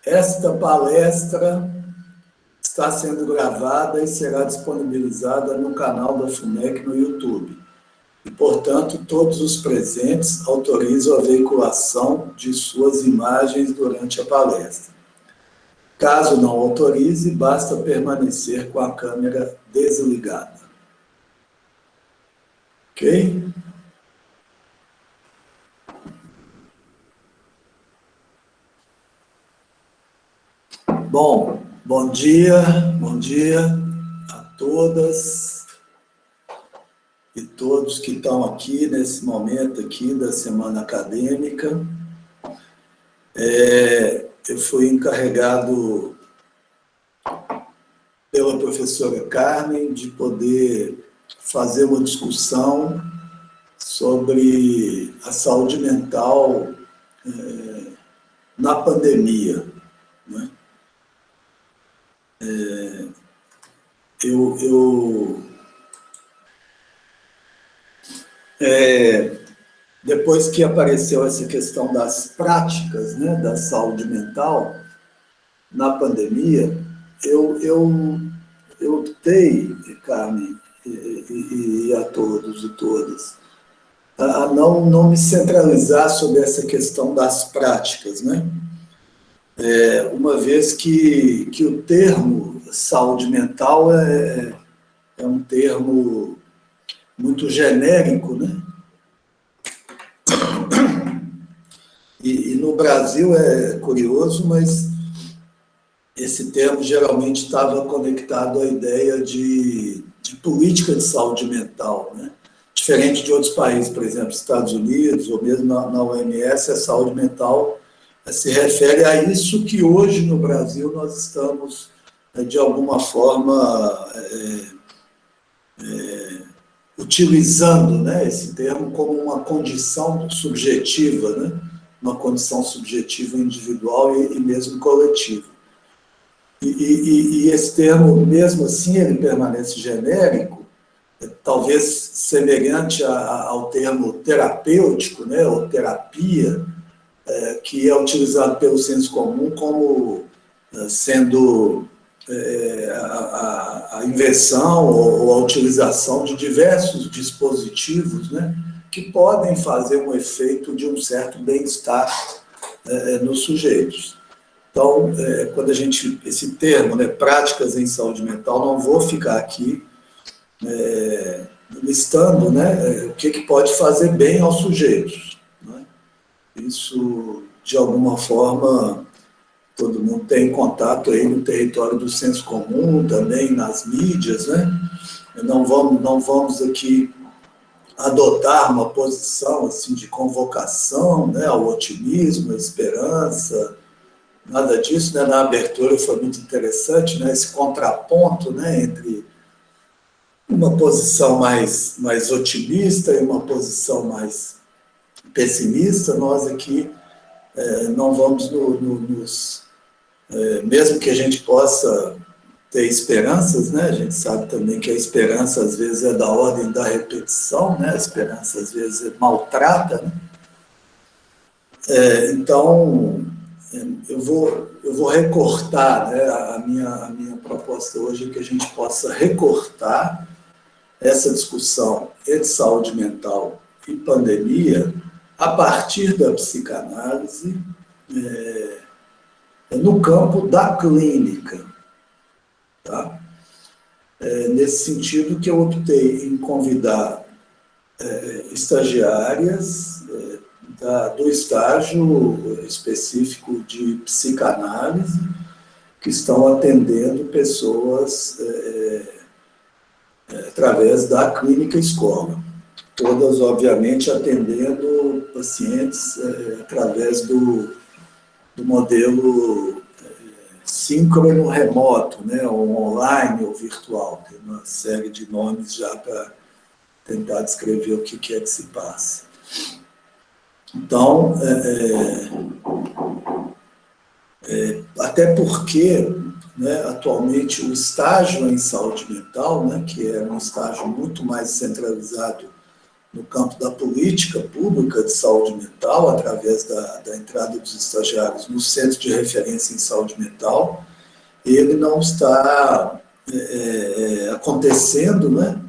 Esta palestra está sendo gravada e será disponibilizada no canal da FUNEC no YouTube. E, portanto, todos os presentes autorizam a veiculação de suas imagens durante a palestra. Caso não autorize, basta permanecer com a câmera desligada. Ok? Bom dia a todas e todos que estão aqui nesse momento aqui da semana acadêmica. Eu fui encarregado pela professora Carmen de poder fazer uma discussão sobre a saúde mental na pandemia, né? Depois que apareceu essa questão das práticas, né, da saúde mental na pandemia, eu optei, Carmen, e a todos e todas, a não me centralizar sobre essa questão das práticas, né? Uma vez que o termo saúde mental é um termo muito genérico, né? E no Brasil é curioso, mas esse termo geralmente estava conectado à ideia de política de saúde mental, né? Diferente de outros países, por exemplo, Estados Unidos, ou mesmo na OMS, a saúde mental se refere a isso que hoje no Brasil nós estamos, de alguma forma, utilizando, né, esse termo como uma condição subjetiva, né? Uma condição subjetiva individual e mesmo coletiva. E esse termo, mesmo assim, ele permanece genérico, talvez semelhante ao termo terapêutico, né, ou terapia, que é utilizado pelo senso comum como sendo a invenção ou a utilização de diversos dispositivos, né, que podem fazer um efeito de um certo bem-estar nos sujeitos. Então, quando esse termo, né, práticas em saúde mental, não vou ficar aqui listando, né, o que pode fazer bem aos sujeitos, né? Isso, de alguma forma, todo mundo tem contato aí no território do senso comum, também nas mídias, né? Não vamos aqui adotar uma posição assim, de convocação, né, ao otimismo, à esperança, nada disso, né? Na abertura foi muito interessante, né, esse contraponto, né, entre uma posição mais otimista e uma posição mais pessimista. Nós aqui não vamos mesmo que a gente possa ter esperanças, né? A gente sabe também que a esperança às vezes é da ordem da repetição, né? A esperança às vezes maltrata, né? Então, eu vou recortar, né? A minha proposta hoje é que a gente possa recortar essa discussão entre saúde mental e pandemia a partir da psicanálise, no campo da clínica, tá? Nesse sentido que eu optei em convidar estagiárias do estágio específico de psicanálise que estão atendendo pessoas através da clínica escola. Todas, obviamente, atendendo pacientes através do modelo síncrono remoto, né, ou online ou virtual. Tem uma série de nomes já para tentar descrever o que é que se passa. Então, até porque, né, atualmente o estágio em saúde mental, né, que é um estágio muito mais centralizado no campo da política pública de saúde mental, através da entrada dos estagiários no Centro de Referência em Saúde Mental. Ele não está acontecendo, né?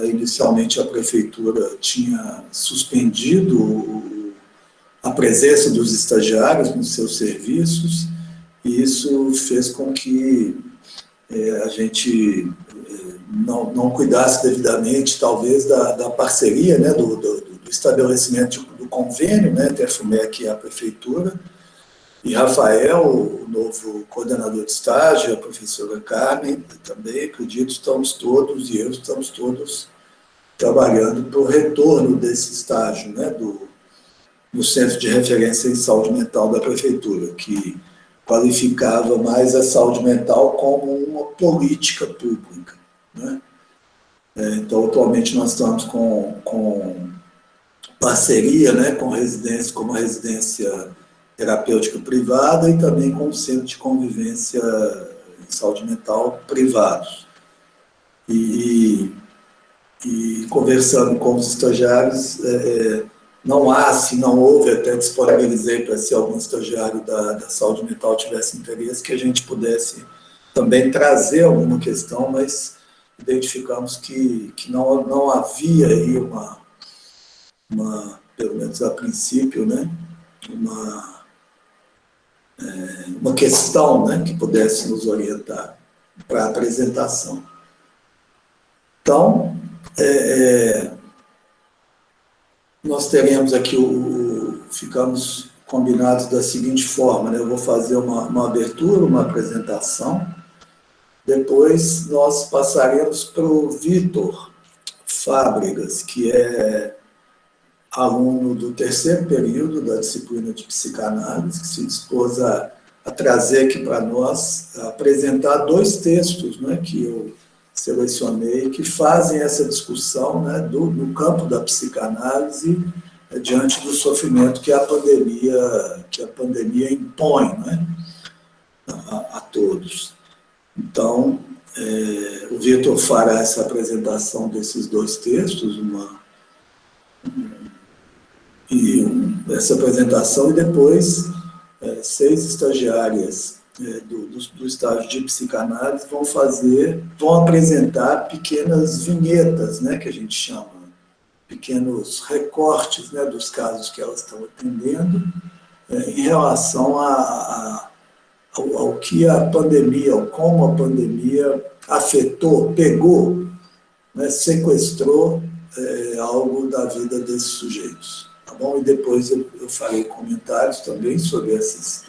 Inicialmente a prefeitura tinha suspendido a presença dos estagiários nos seus serviços, e isso fez com que a gente não cuidasse devidamente, talvez, da parceria, né, do estabelecimento do convênio, né, entre a FUMEC e a prefeitura. E Rafael, o novo coordenador de estágio, a professora Carmen também, acredito, estamos todos trabalhando para o retorno desse estágio, né, no Centro de Referência em Saúde Mental da prefeitura, que qualificava mais a saúde mental como uma política pública, né? Então, atualmente, nós estamos com parceria, né, com residência, como a residência terapêutica privada e também com o centro de convivência em saúde mental privados. E conversando com os estagiários, não houve, até disponibilizei para se algum estagiário da saúde mental tivesse interesse, que a gente pudesse também trazer alguma questão, mas identificamos que não havia aí pelo menos a princípio, né, uma questão, né, que pudesse nos orientar para a apresentação. Então, nós teremos aqui, ficamos combinados da seguinte forma, né? Eu vou fazer uma abertura, uma apresentação, depois nós passaremos para o Vitor Fábregas, que é aluno do terceiro período da disciplina de psicanálise, que se dispôs a trazer aqui para nós, a apresentar 2 textos, né, que eu selecionei, que fazem essa discussão, né, no campo da psicanálise, diante do sofrimento que a pandemia impõe, né, a todos. Então, o Vitor fará essa apresentação desses 2 textos, essa apresentação, e depois 6 estagiárias do estágio de psicanálise vão apresentar pequenas vinhetas, né, que a gente chama, pequenos recortes, né, dos casos que elas estão atendendo, em relação ao que a pandemia, ou como a pandemia afetou, pegou, né, sequestrou algo da vida desses sujeitos. Tá bom? E depois eu farei comentários também sobre esses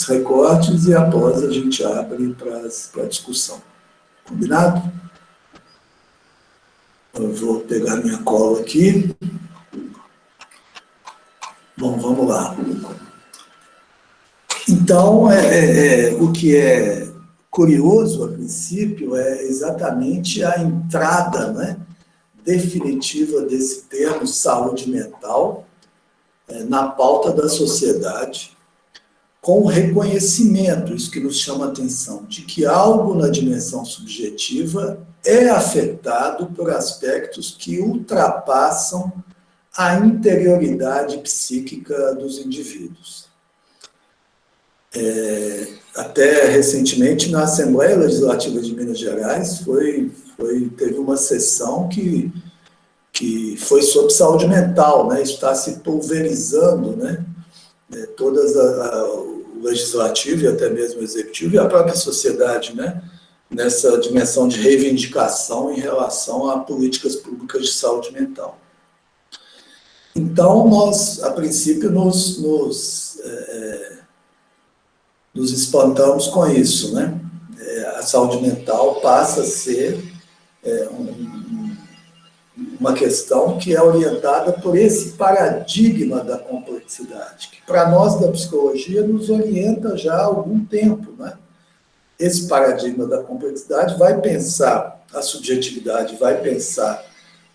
recortes, e após a gente abre para discussão. Combinado? Eu vou pegar minha cola aqui. Bom, vamos lá. Então, o que é curioso, a princípio, é exatamente a entrada, né, definitiva desse termo saúde mental na pauta da sociedade, com o reconhecimento, isso que nos chama a atenção, de que algo na dimensão subjetiva é afetado por aspectos que ultrapassam a interioridade psíquica dos indivíduos. Até recentemente, na Assembleia Legislativa de Minas Gerais, teve uma sessão que foi sobre saúde mental, né? Está se pulverizando, né? O legislativo e até mesmo o executivo e a própria sociedade, né, nessa dimensão de reivindicação em relação a políticas públicas de saúde mental. Então, nós, a princípio, nos espantamos com isso, né? A saúde mental passa a ser uma questão que é orientada por esse paradigma da complexidade, que para nós da psicologia nos orienta já há algum tempo, né? Esse paradigma da complexidade vai pensar a subjetividade, vai pensar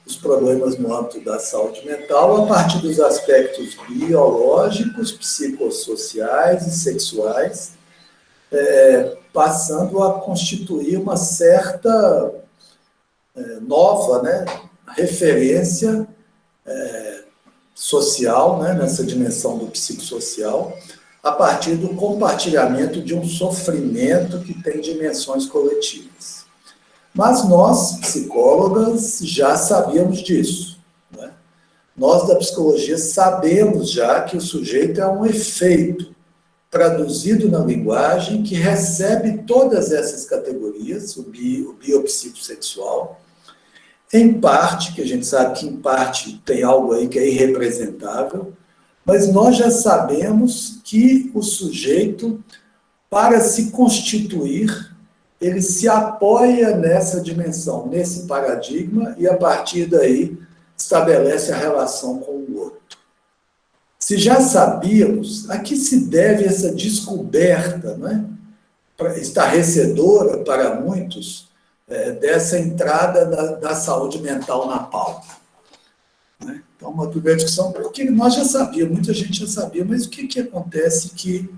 os problemas no âmbito da saúde mental a partir dos aspectos biológicos, psicossociais e sexuais, passando a constituir uma certa nova, né, referência social, né, nessa dimensão do psicossocial, a partir do compartilhamento de um sofrimento que tem dimensões coletivas. Mas nós, psicólogas, já sabíamos disso, né? Nós, da psicologia, sabemos já que o sujeito é um efeito traduzido na linguagem que recebe todas essas categorias, o biopsicossexual, em parte, que a gente sabe que em parte tem algo aí que é irrepresentável, mas nós já sabemos que o sujeito, para se constituir, ele se apoia nessa dimensão, nesse paradigma, e a partir daí estabelece a relação com o outro. Se já sabíamos, a que se deve essa descoberta, né, estarrecedora para muitos, dessa entrada da saúde mental na pauta? Né? Então, uma primeira discussão, porque nós já sabíamos, muita gente já sabia, mas o que acontece que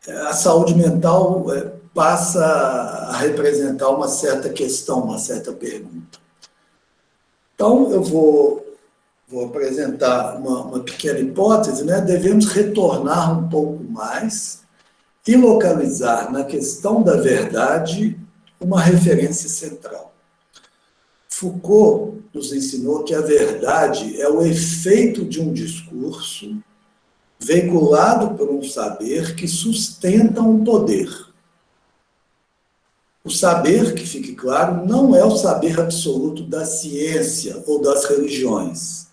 a saúde mental passa a representar uma certa questão, uma certa pergunta. Então, eu vou apresentar uma pequena hipótese, né? Devemos retornar um pouco mais e localizar na questão da verdade uma referência central. Foucault nos ensinou que a verdade é o efeito de um discurso veiculado por um saber que sustenta um poder. O saber, que fique claro, não é o saber absoluto da ciência ou das religiões.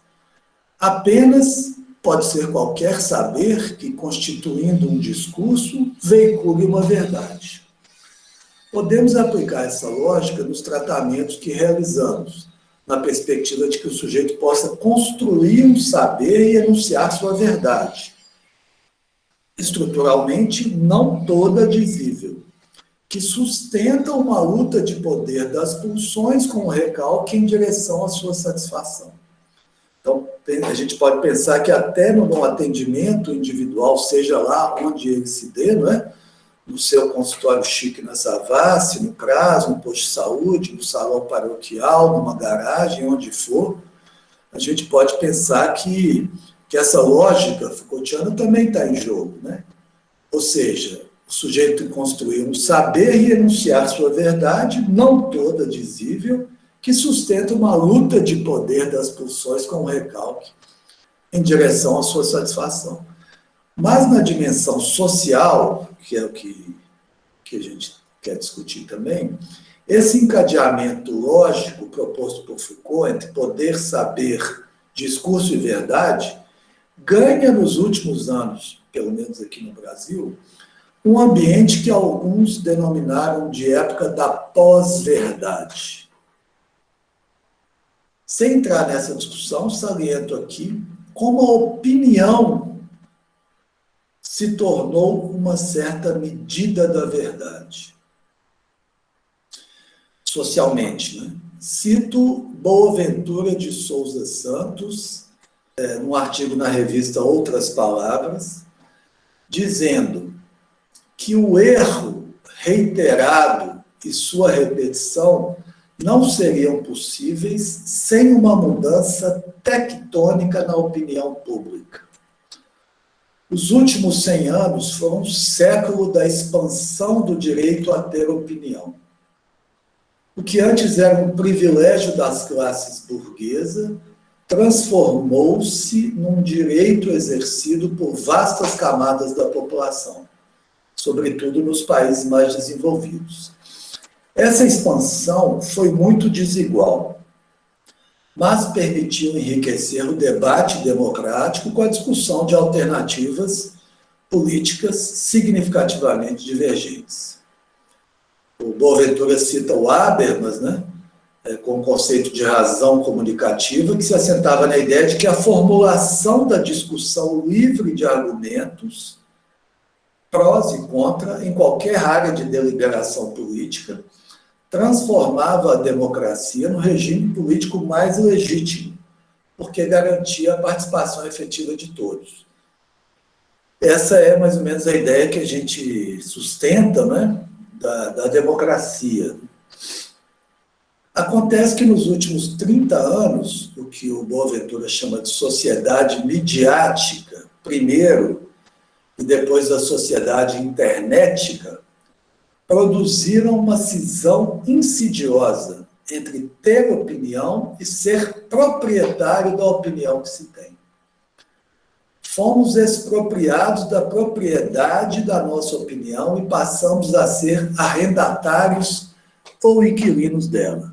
Apenas pode ser qualquer saber que, constituindo um discurso, veicule uma verdade. Podemos aplicar essa lógica nos tratamentos que realizamos, na perspectiva de que o sujeito possa construir um saber e enunciar sua verdade. Estruturalmente, não toda dizível, que sustenta uma luta de poder das pulsões com o recalque em direção à sua satisfação. Então, a gente pode pensar que até no atendimento individual, seja lá onde ele se dê, não é? No seu consultório chique na Savassi, no CRAS, no posto de saúde, no salão paroquial, numa garagem, onde for, a gente pode pensar que essa lógica Foucaultiana também está em jogo, né? Ou seja, o sujeito construir um saber e enunciar sua verdade, não toda dizível, que sustenta uma luta de poder das pulsões com o recalque em direção à sua satisfação. Mas na dimensão social, que é o que a gente quer discutir também, esse encadeamento lógico proposto por Foucault entre poder, saber, discurso e verdade, ganha nos últimos anos, pelo menos aqui no Brasil, um ambiente que alguns denominaram de época da pós-verdade. Sem entrar nessa discussão, saliento aqui como a opinião se tornou uma certa medida da verdade. Socialmente, né? Cito Boaventura de Souza Santos, num artigo na revista Outras Palavras, dizendo que o erro reiterado e sua repetição não seriam possíveis sem uma mudança tectônica na opinião pública. Os últimos 100 anos foram um século da expansão do direito a ter opinião. O que antes era um privilégio das classes burguesas transformou-se num direito exercido por vastas camadas da população, sobretudo nos países mais desenvolvidos. Essa expansão foi muito desigual, mas permitiu enriquecer o debate democrático com a discussão de alternativas políticas significativamente divergentes. O Boaventura cita o Habermas, né, com o conceito de razão comunicativa, que se assentava na ideia de que a formulação da discussão livre de argumentos, prós e contra, em qualquer área de deliberação política, transformava a democracia no regime político mais legítimo, porque garantia a participação efetiva de todos. Essa é mais ou menos a ideia que a gente sustenta, né, da democracia. Acontece que nos últimos 30 anos, o que o Boaventura chama de sociedade midiática, primeiro, e depois a sociedade internética, produziram uma cisão insidiosa entre ter opinião e ser proprietário da opinião que se tem. Fomos expropriados da propriedade da nossa opinião e passamos a ser arrendatários ou inquilinos dela.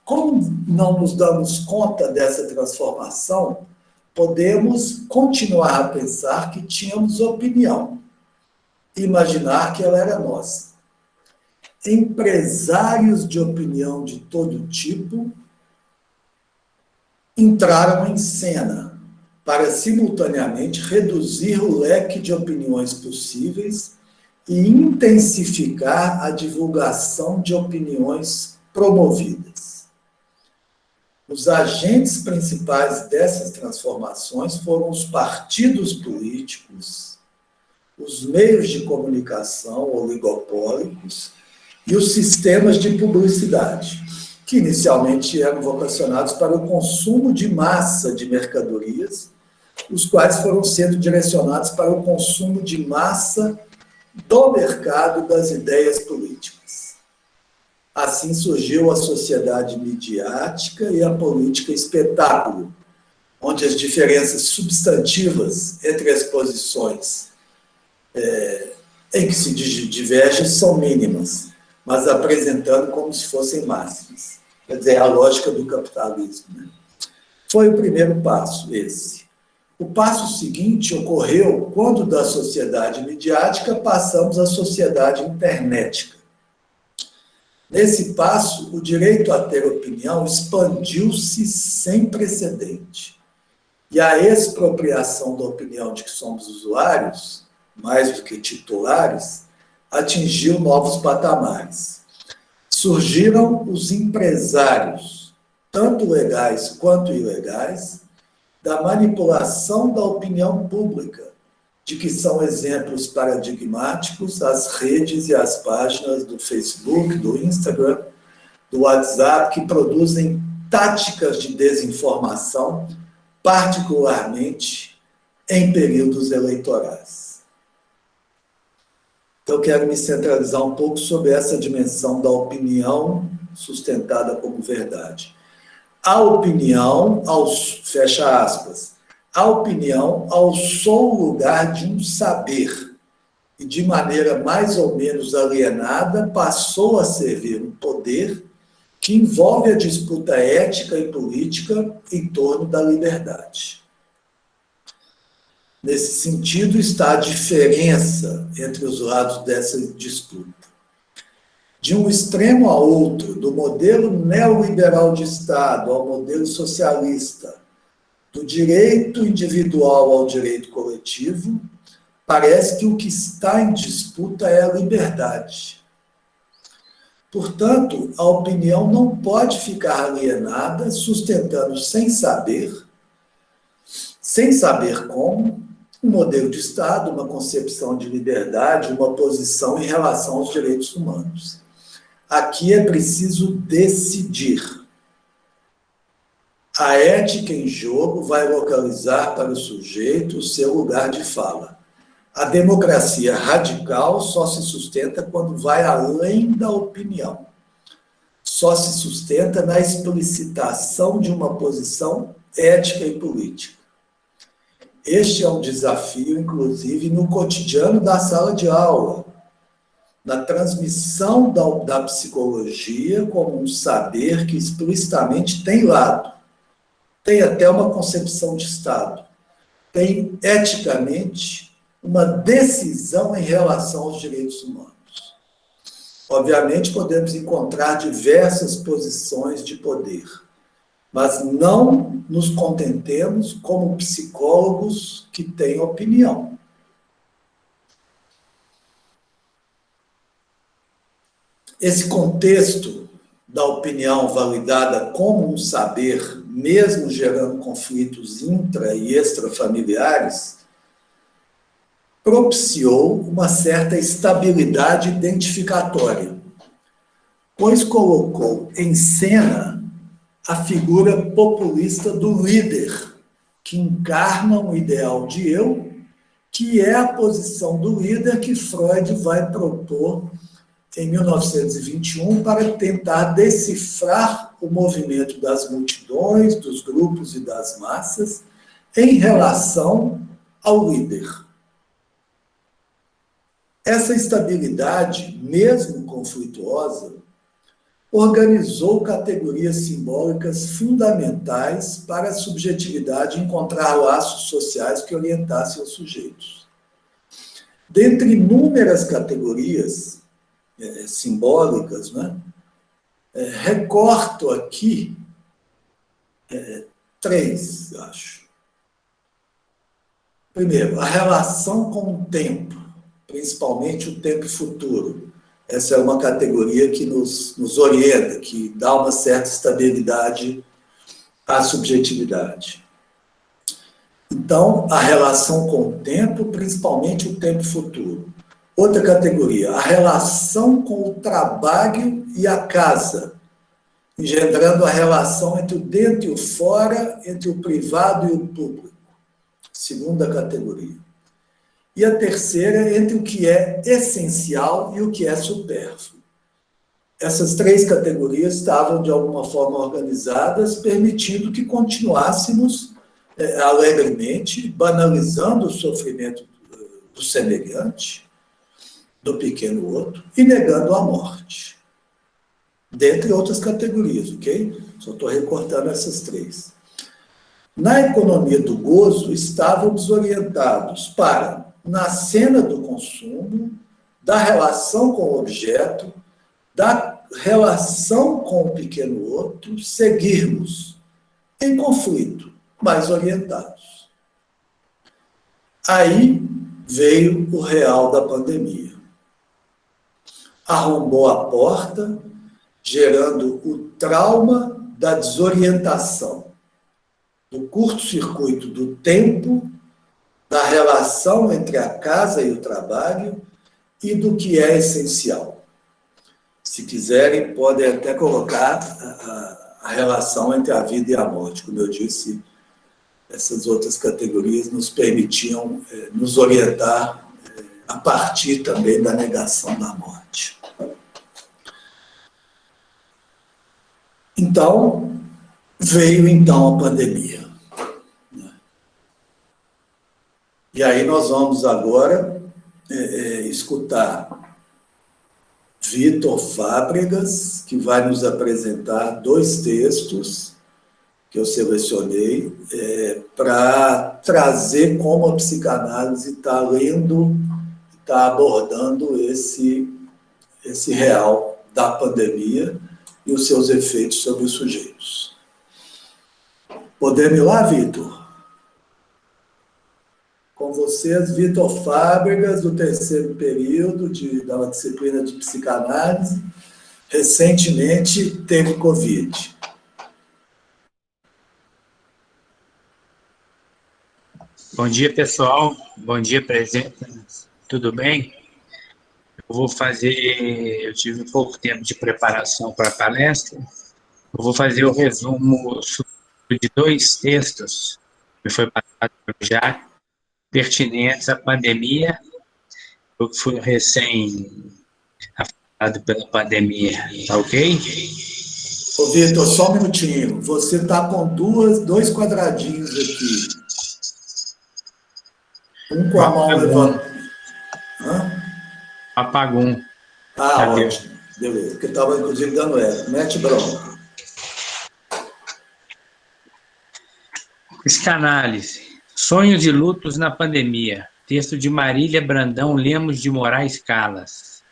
Como não nos damos conta dessa transformação, podemos continuar a pensar que tínhamos opinião, imaginar que ela era nossa. Empresários de opinião de todo tipo entraram em cena para, simultaneamente, reduzir o leque de opiniões possíveis e intensificar a divulgação de opiniões promovidas. Os agentes principais dessas transformações foram os partidos políticos, os meios de comunicação oligopólicos e os sistemas de publicidade, que inicialmente eram vocacionados para o consumo de massa de mercadorias, os quais foram sendo direcionados para o consumo de massa do mercado das ideias políticas. Assim surgiu a sociedade midiática e a política espetáculo, onde as diferenças substantivas entre as posições em que se divergem são mínimas, mas apresentando como se fossem máximas. Quer dizer, a lógica do capitalismo, né? Foi o primeiro passo, esse. O passo seguinte ocorreu quando da sociedade midiática passamos à sociedade internética. Nesse passo, o direito a ter opinião expandiu-se sem precedente. E a expropriação da opinião de que somos usuários, mais do que titulares, atingiu novos patamares. Surgiram os empresários, tanto legais quanto ilegais, da manipulação da opinião pública, de que são exemplos paradigmáticos as redes e as páginas do Facebook, do Instagram, do WhatsApp, que produzem táticas de desinformação, particularmente em períodos eleitorais. Então, eu quero me centralizar um pouco sobre essa dimensão da opinião sustentada como verdade. A opinião, fecha aspas, a opinião alçou o lugar de um saber e, de maneira mais ou menos alienada, passou a servir um poder que envolve a disputa ética e política em torno da liberdade. Nesse sentido está a diferença entre os lados dessa disputa. De um extremo a outro, do modelo neoliberal de Estado ao modelo socialista, do direito individual ao direito coletivo, parece que o que está em disputa é a liberdade. Portanto, a opinião não pode ficar alienada, sustentando sem saber como, um modelo de Estado, uma concepção de liberdade, uma posição em relação aos direitos humanos. Aqui é preciso decidir. A ética em jogo vai localizar para o sujeito o seu lugar de fala. A democracia radical só se sustenta quando vai além da opinião. Só se sustenta na explicitação de uma posição ética e política. Este é um desafio, inclusive, no cotidiano da sala de aula, na transmissão da psicologia como um saber que explicitamente tem lado, tem até uma concepção de Estado, tem eticamente uma decisão em relação aos direitos humanos. Obviamente, podemos encontrar diversas posições de poder, mas não nos contentemos como psicólogos que têm opinião. Esse contexto da opinião validada como um saber, mesmo gerando conflitos intra- e extrafamiliares, propiciou uma certa estabilidade identificatória, pois colocou em cena a figura populista do líder, que encarna um ideal de eu, que é a posição do líder que Freud vai propor em 1921 para tentar decifrar o movimento das multidões, dos grupos e das massas em relação ao líder. Essa estabilidade, mesmo conflituosa, organizou categorias simbólicas fundamentais para a subjetividade encontrar laços sociais que orientassem os sujeitos. Dentre inúmeras categorias simbólicas, né, recorto aqui três, acho. Primeiro, a relação com o tempo, principalmente o tempo futuro. Essa é uma categoria que nos orienta, que dá uma certa estabilidade à subjetividade. Então, a relação com o tempo, principalmente o tempo futuro. Outra categoria, a relação com o trabalho e a casa, engendrando a relação entre o dentro e o fora, entre o privado e o público. Segunda categoria. E a terceira, entre o que é essencial e o que é supérfluo. Essas três categorias estavam, de alguma forma, organizadas, permitindo que continuássemos alegremente banalizando o sofrimento do semelhante, do pequeno outro, e negando a morte. Dentre outras categorias, ok? Só estou recortando essas três. Na economia do gozo, estávamos orientados para, na cena do consumo, da relação com o objeto, da relação com o pequeno outro, seguirmos em conflito, mas orientados. Aí veio o real da pandemia. Arrombou a porta, gerando o trauma da desorientação, do curto-circuito do tempo, da relação entre a casa e o trabalho e do que é essencial. Se quiserem, podem até colocar a relação entre a vida e a morte. Como eu disse, essas outras categorias nos permitiam nos orientar a partir também da negação da morte. Então, veio então a pandemia. E aí nós vamos agora escutar Vitor Fábregas, que vai nos apresentar dois textos que eu selecionei para trazer como a psicanálise está lendo, está abordando esse real da pandemia e os seus efeitos sobre os sujeitos. Podemos ir lá, Vitor? Com vocês, Vitor Fábregas, do terceiro período da disciplina de psicanálise, recentemente teve Covid. Bom dia, pessoal. Bom dia, presentes. Tudo bem? Eu tive pouco tempo de preparação para a palestra. Eu vou fazer o resumo de dois textos que foi passado já, pertinentes à pandemia. Eu fui afetado pela pandemia, tá ok? Ô, Vitor, só um minutinho. Você está com dois quadradinhos aqui. Um com a mão levantada. Apagou. Ah, ótimo. Beleza. Porque estava, inclusive, dando eco. Mete bronca. Psicanálise. Sonhos e lutos na pandemia. Texto de Marília Brandão Lemos de Moraes Calas.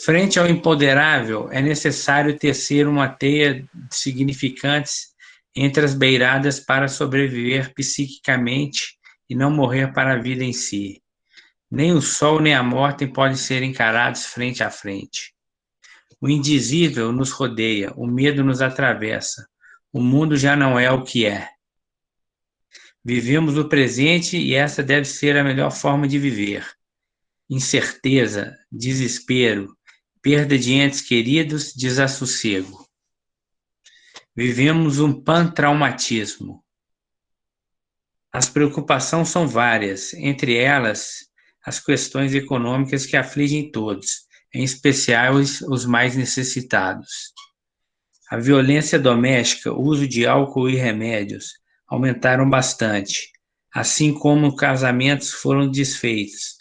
Frente ao imponderável, é necessário tecer uma teia de significantes entre as beiradas para sobreviver psiquicamente e não morrer para a vida em si. Nem o sol nem a morte podem ser encarados frente a frente. O indizível nos rodeia, o medo nos atravessa. O mundo já não é o que é. Vivemos o presente e essa deve ser a melhor forma de viver. Incerteza, desespero, perda de entes queridos, desassossego. Vivemos um pantraumatismo. As preocupações são várias, entre elas as questões econômicas que afligem todos, em especial os mais necessitados. A violência doméstica, o uso de álcool e remédios aumentaram bastante, assim como casamentos foram desfeitos.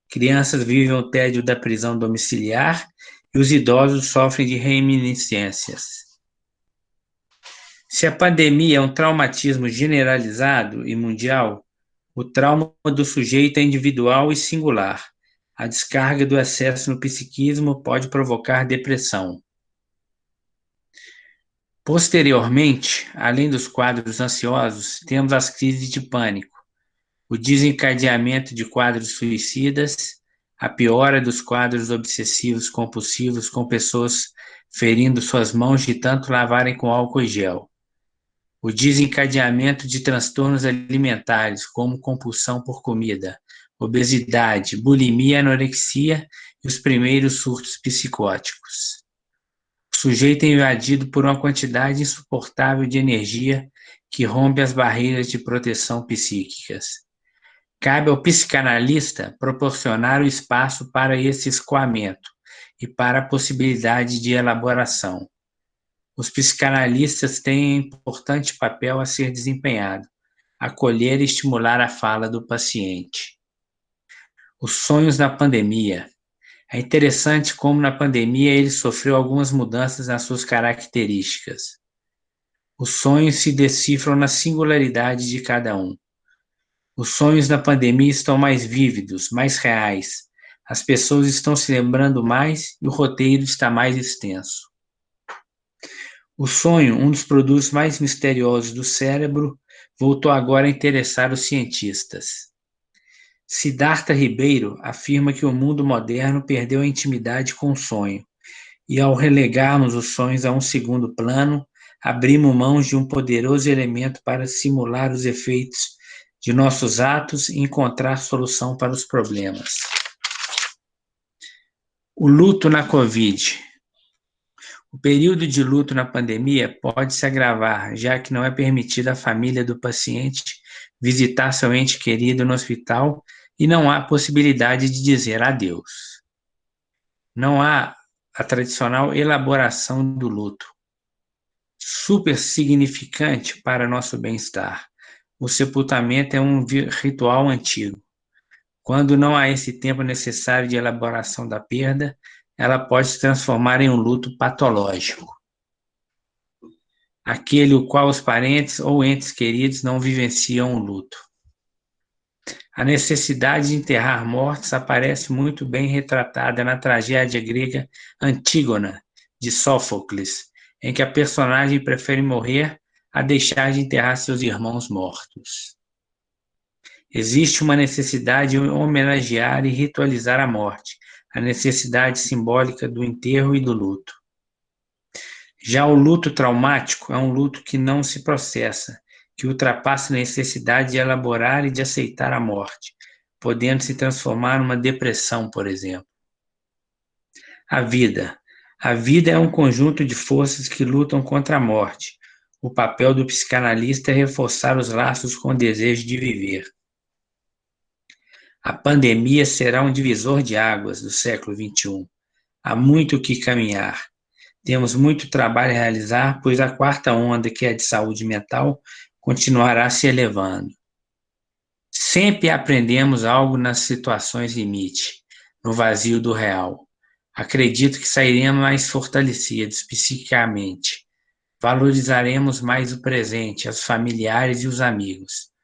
Crianças vivem o tédio da prisão domiciliar e os idosos sofrem de reminiscências. Se a pandemia é um traumatismo generalizado e mundial, o trauma do sujeito é individual e singular. A descarga do excesso no psiquismo pode provocar depressão. Posteriormente, além dos quadros ansiosos, temos as crises de pânico, o desencadeamento de quadros suicidas, a piora dos quadros obsessivos compulsivos com pessoas ferindo suas mãos de tanto lavarem com álcool e gel, o desencadeamento de transtornos alimentares, como compulsão por comida, obesidade, bulimia, anorexia e os primeiros surtos psicóticos. O sujeito é invadido por uma quantidade insuportável de energia que rompe as barreiras de proteção psíquicas. Cabe ao psicanalista proporcionar o espaço para esse escoamento e para a possibilidade de elaboração. Os psicanalistas têm um importante papel a ser desempenhado: acolher e estimular a fala do paciente. Os sonhos na pandemia. É interessante como na pandemia ele sofreu algumas mudanças nas suas características. Os sonhos se decifram na singularidade de cada um. Os sonhos na pandemia estão mais vívidos, mais reais. As pessoas estão se lembrando mais e o roteiro está mais extenso. O sonho, um dos produtos mais misteriosos do cérebro, voltou agora a interessar os cientistas. Siddhartha Ribeiro afirma que o mundo moderno perdeu a intimidade com o sonho, e ao relegarmos os sonhos a um segundo plano, abrimos mão de um poderoso elemento para simular os efeitos de nossos atos e encontrar solução para os problemas. O luto na Covid. O período de luto na pandemia pode se agravar, já que não é permitido à família do paciente visitar seu ente querido no hospital e não há possibilidade de dizer adeus. Não há a tradicional elaboração do luto, super significante para nosso bem-estar. O sepultamento é um ritual antigo. Quando não há esse tempo necessário de elaboração da perda, ela pode se transformar em um luto patológico, aquele o qual os parentes ou entes queridos não vivenciam o luto. A necessidade de enterrar mortos aparece muito bem retratada na tragédia grega Antígona, de Sófocles, em que a personagem prefere morrer a deixar de enterrar seus irmãos mortos. Existe uma necessidade de homenagear e ritualizar a morte, a necessidade simbólica do enterro e do luto. Já o luto traumático é um luto que não se processa, que ultrapassa a necessidade de elaborar e de aceitar a morte, podendo se transformar numa depressão, por exemplo. A vida. A vida é um conjunto de forças que lutam contra a morte. O papel do psicanalista é reforçar os laços com o desejo de viver. A pandemia será um divisor de águas do século XXI. Há muito o que caminhar. Temos muito trabalho a realizar, pois a quarta onda, que é de saúde mental, continuará se elevando. Sempre aprendemos algo nas situações limite, no vazio do real. Acredito que sairemos mais fortalecidos psiquicamente. Valorizaremos mais o presente, os familiares e os amigos.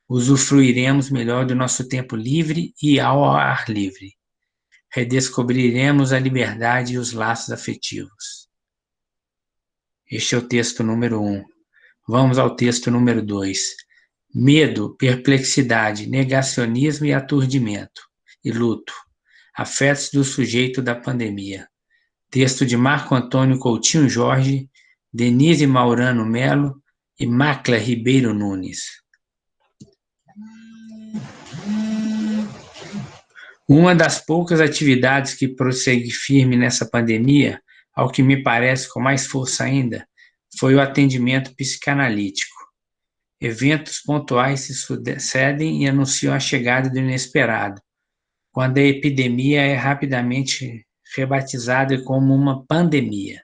Usufruiremos melhor do nosso tempo livre e ao ar livre. Redescobriremos a liberdade e os laços afetivos. Este é o texto número 1. Vamos ao texto número 2. Medo, perplexidade, negacionismo e aturdimento, e luto. Afetos do sujeito da pandemia. Texto de Marco Antônio Coutinho Jorge, Denise Maurano Melo e Macla Ribeiro Nunes. Uma das poucas atividades que prossegue firme nessa pandemia, ao que me parece com mais força ainda, foi o atendimento psicanalítico. Eventos pontuais se sucedem e anunciam a chegada do inesperado, quando a epidemia é rapidamente rebatizada como uma pandemia.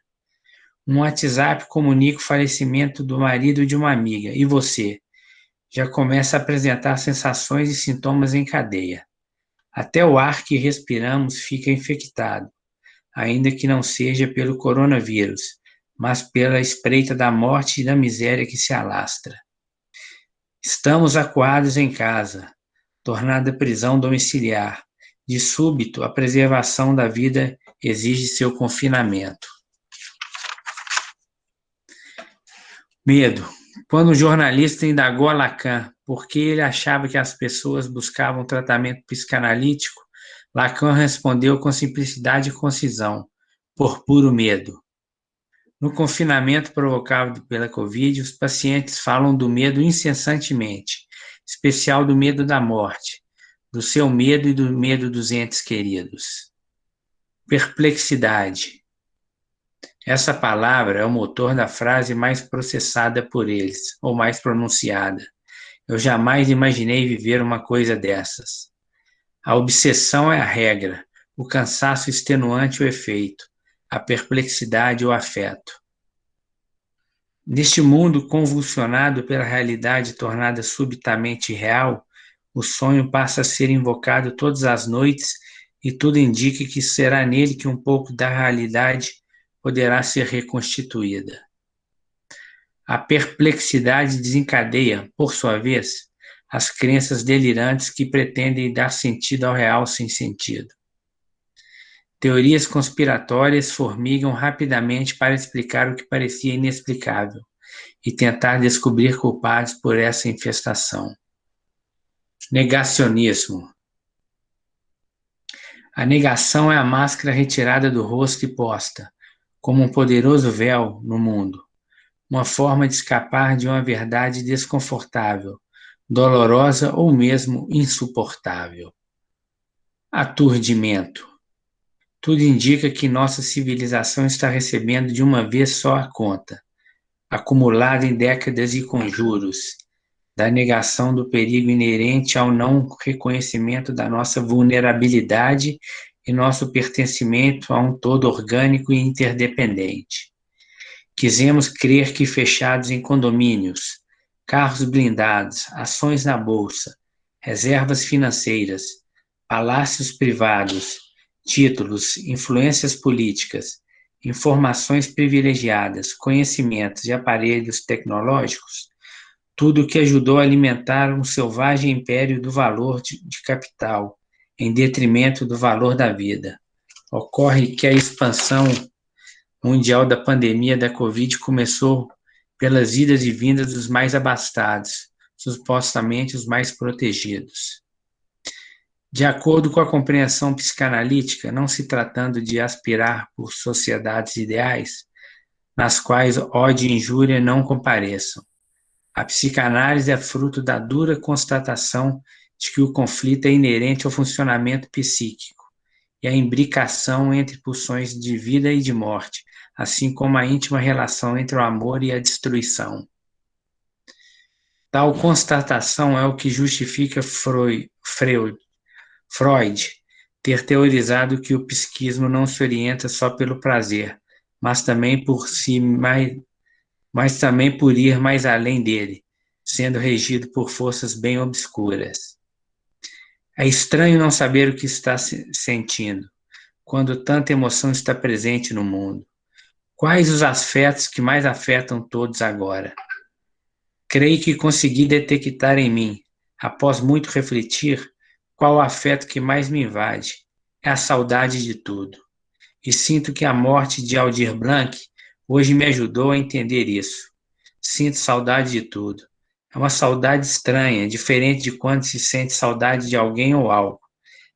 Um WhatsApp comunica o falecimento do marido de uma amiga, e você já começa a apresentar sensações e sintomas em cadeia. Até o ar que respiramos fica infectado, ainda que não seja pelo coronavírus, mas pela espreita da morte e da miséria que se alastra. Estamos acuados em casa, tornada prisão domiciliar. De súbito, a preservação da vida exige seu confinamento. Medo. Quando o jornalista indagou a Lacan por que ele achava que as pessoas buscavam tratamento psicanalítico, Lacan respondeu com simplicidade e concisão: por puro medo. No confinamento provocado pela Covid, os pacientes falam do medo incessantemente, especial do medo da morte, do seu medo e do medo dos entes queridos. Perplexidade. Essa palavra é o motor da frase mais processada por eles, ou mais pronunciada. Eu jamais imaginei viver uma coisa dessas. A obsessão é a regra, o cansaço extenuante o efeito, a perplexidade o afeto. Neste mundo convulsionado pela realidade tornada subitamente real, o sonho passa a ser invocado todas as noites e tudo indica que será nele que um pouco da realidade poderá ser reconstituída. A perplexidade desencadeia, por sua vez, as crenças delirantes que pretendem dar sentido ao real sem sentido. Teorias conspiratórias formigam rapidamente para explicar o que parecia inexplicável e tentar descobrir culpados por essa infestação. Negacionismo. A negação é a máscara retirada do rosto e posta, como um poderoso véu no mundo, uma forma de escapar de uma verdade desconfortável, dolorosa ou mesmo insuportável. Aturdimento. Tudo indica que nossa civilização está recebendo de uma vez só a conta, acumulada em décadas de conjuros, da negação do perigo inerente ao não reconhecimento da nossa vulnerabilidade e nosso pertencimento a um todo orgânico e interdependente. Quisemos crer que fechados em condomínios, carros blindados, ações na bolsa, reservas financeiras, palácios privados, títulos, influências políticas, informações privilegiadas, conhecimentos e aparelhos tecnológicos, tudo o que ajudou a alimentar um selvagem império do valor de capital, em detrimento do valor da vida. Ocorre que a expansão mundial da pandemia da Covid começou pelas idas e vindas dos mais abastados, supostamente os mais protegidos. De acordo com a compreensão psicanalítica, não se tratando de aspirar por sociedades ideais, nas quais ódio e injúria não compareçam. A psicanálise é fruto da dura constatação de que o conflito é inerente ao funcionamento psíquico e à imbricação entre pulsões de vida e de morte, assim como a íntima relação entre o amor e a destruição. Tal constatação é o que justifica Freud ter teorizado que o psiquismo não se orienta só pelo prazer, mas também por ir mais além dele, sendo regido por forças bem obscuras. É estranho não saber o que está sentindo, quando tanta emoção está presente no mundo. Quais os afetos que mais afetam todos agora? Creio que consegui detectar em mim, após muito refletir, qual o afeto que mais me invade. É a saudade de tudo. E sinto que a morte de Aldir Blanc hoje me ajudou a entender isso. Sinto saudade de tudo. É uma saudade estranha, diferente de quando se sente saudade de alguém ou algo.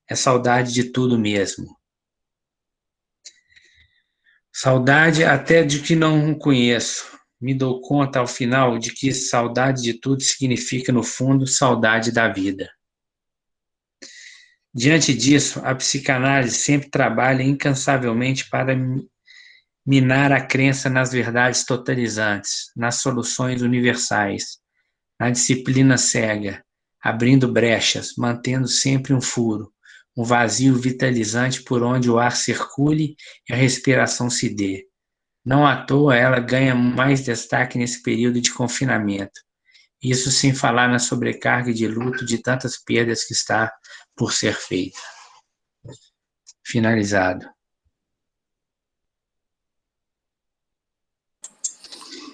É saudade de tudo mesmo. Saudade até de que não conheço. Me dou conta ao final de que saudade de tudo significa, no fundo, saudade da vida. Diante disso, a psicanálise sempre trabalha incansavelmente para minar a crença nas verdades totalizantes, nas soluções universais, na disciplina cega, abrindo brechas, mantendo sempre um furo, um vazio vitalizante por onde o ar circule e a respiração se dê. Não à toa ela ganha mais destaque nesse período de confinamento. Isso sem falar na sobrecarga de luto de tantas perdas que está por ser feita. Finalizado.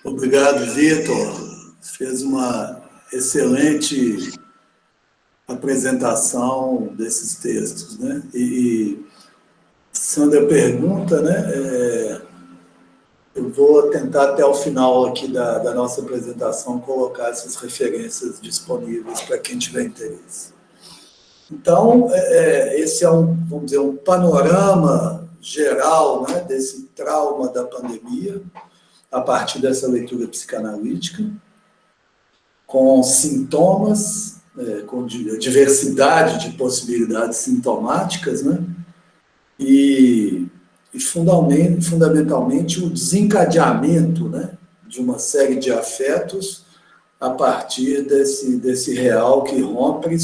Obrigado, Vitor. Fez uma excelente apresentação desses textos, né? E Sandra pergunta, né? Eu vou tentar até o final aqui da nossa apresentação colocar essas referências disponíveis para quem tiver interesse. Então, esse é vamos dizer, um panorama geral, né, desse trauma da pandemia, a partir dessa leitura psicanalítica, com sintomas, com diversidade de possibilidades sintomáticas, né? E fundamentalmente o desencadeamento, né, de uma série de afetos a partir desse real que rompe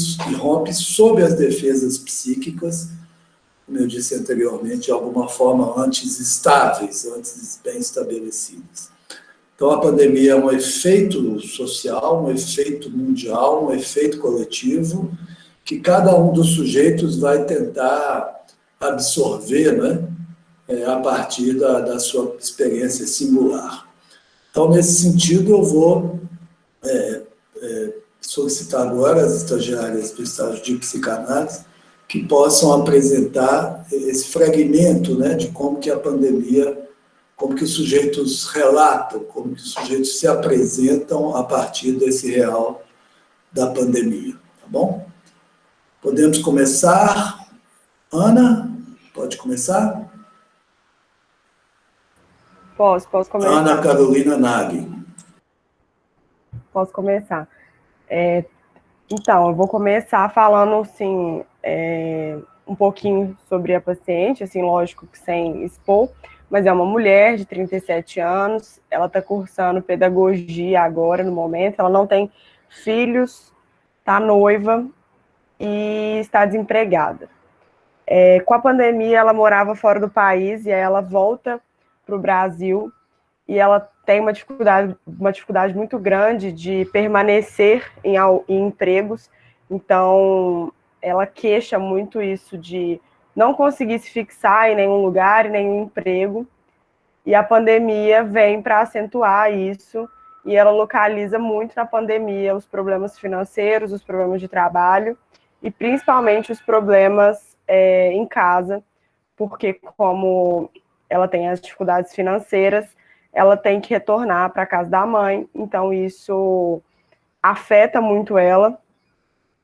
sob as defesas psíquicas, como eu disse anteriormente, de alguma forma antes estáveis, antes bem estabelecidas. Então, a pandemia é um efeito social, um efeito mundial, um efeito coletivo, que cada um dos sujeitos vai tentar absorver, né, a partir da sua experiência singular. Então, nesse sentido, eu vou solicitar agora as estagiárias do estágio de psicanálise que possam apresentar esse fragmento, né, de como que a pandemia, como que os sujeitos relatam, como que os sujeitos se apresentam a partir desse real da pandemia, tá bom? Podemos começar? Ana, pode começar? Posso começar. Ana Carolina Naghi. Posso começar. Então, eu vou começar falando, assim, um pouquinho sobre a paciente, assim, lógico que sem expor, mas é uma mulher de 37 anos, ela está cursando pedagogia agora, no momento, ela não tem filhos, está noiva e está desempregada. Com a pandemia, ela morava fora do país e aí ela volta para o Brasil e ela tem uma dificuldade muito grande de permanecer em empregos. Então, ela queixa muito isso de não conseguir se fixar em nenhum lugar, em nenhum emprego. E a pandemia vem para acentuar isso, e ela localiza muito na pandemia os problemas financeiros, os problemas de trabalho, e principalmente os problemas em casa, porque como ela tem as dificuldades financeiras, ela tem que retornar para a casa da mãe, então isso afeta muito ela,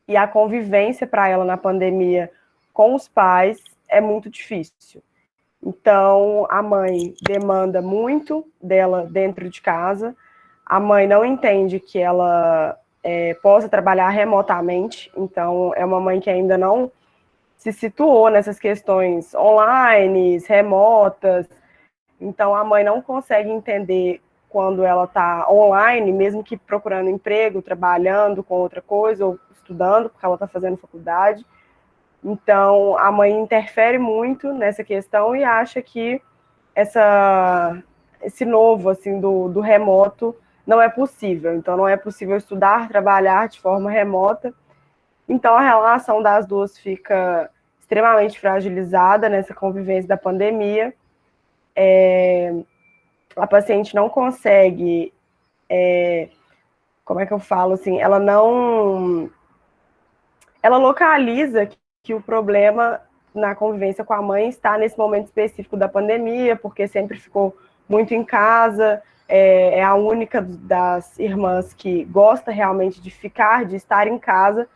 e a convivência para ela na pandemia com os pais é muito difícil. Então, a mãe demanda muito dela dentro de casa, a mãe não entende que ela possa trabalhar remotamente, então é uma mãe que ainda não se situou nessas questões online, remotas. Então, a mãe não consegue entender quando ela está online, mesmo que procurando emprego, trabalhando com outra coisa, ou estudando, porque ela está fazendo faculdade. Então, a mãe interfere muito nessa questão e acha que esse novo, assim, do remoto não é possível. Então, não é possível estudar, trabalhar de forma remota. Então, a relação das duas fica extremamente fragilizada nessa convivência da pandemia. A paciente não consegue, como é que eu falo, assim, ela localiza que o problema na convivência com a mãe está nesse momento específico da pandemia, porque sempre ficou muito em casa, é a única das irmãs que gosta realmente de ficar, de estar em casa,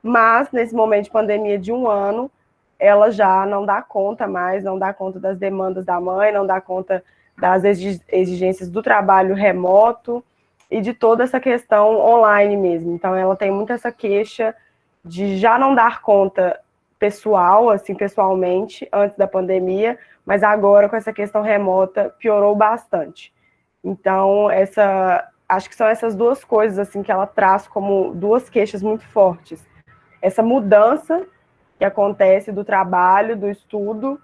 mas nesse momento de pandemia de 1 ano, ela já não dá conta mais, não dá conta das demandas da mãe, não dá conta das exigências do trabalho remoto e de toda essa questão online mesmo. Então, ela tem muito essa queixa de já não dar conta pessoal, assim, pessoalmente, antes da pandemia, mas agora com essa questão remota piorou bastante. Então, acho que são essas duas coisas assim que ela traz como duas queixas muito fortes. Essa mudança que acontece do trabalho, do estudo,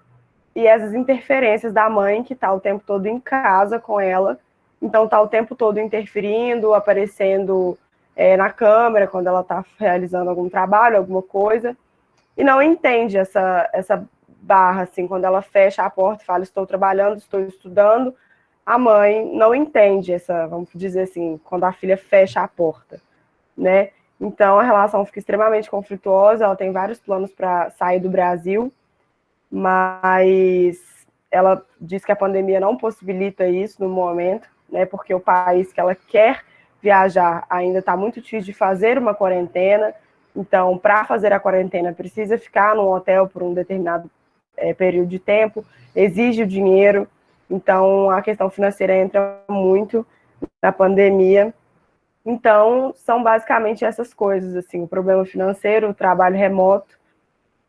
e essas interferências da mãe que está o tempo todo em casa com ela, então está o tempo todo interferindo, aparecendo na câmera quando ela está realizando algum trabalho, alguma coisa, e não entende essa barra, assim, quando ela fecha a porta e fala, estou trabalhando, estou estudando, a mãe não entende vamos dizer assim, quando a filha fecha a porta, né? Então, a relação fica extremamente conflituosa, ela tem vários planos para sair do Brasil, mas ela diz que a pandemia não possibilita isso no momento, né? Porque o país que ela quer viajar ainda está muito difícil de fazer uma quarentena, então, para fazer a quarentena, precisa ficar num hotel por um determinado período de tempo, exige o dinheiro, então a questão financeira entra muito na pandemia. Então, são basicamente essas coisas, assim, o problema financeiro, o trabalho remoto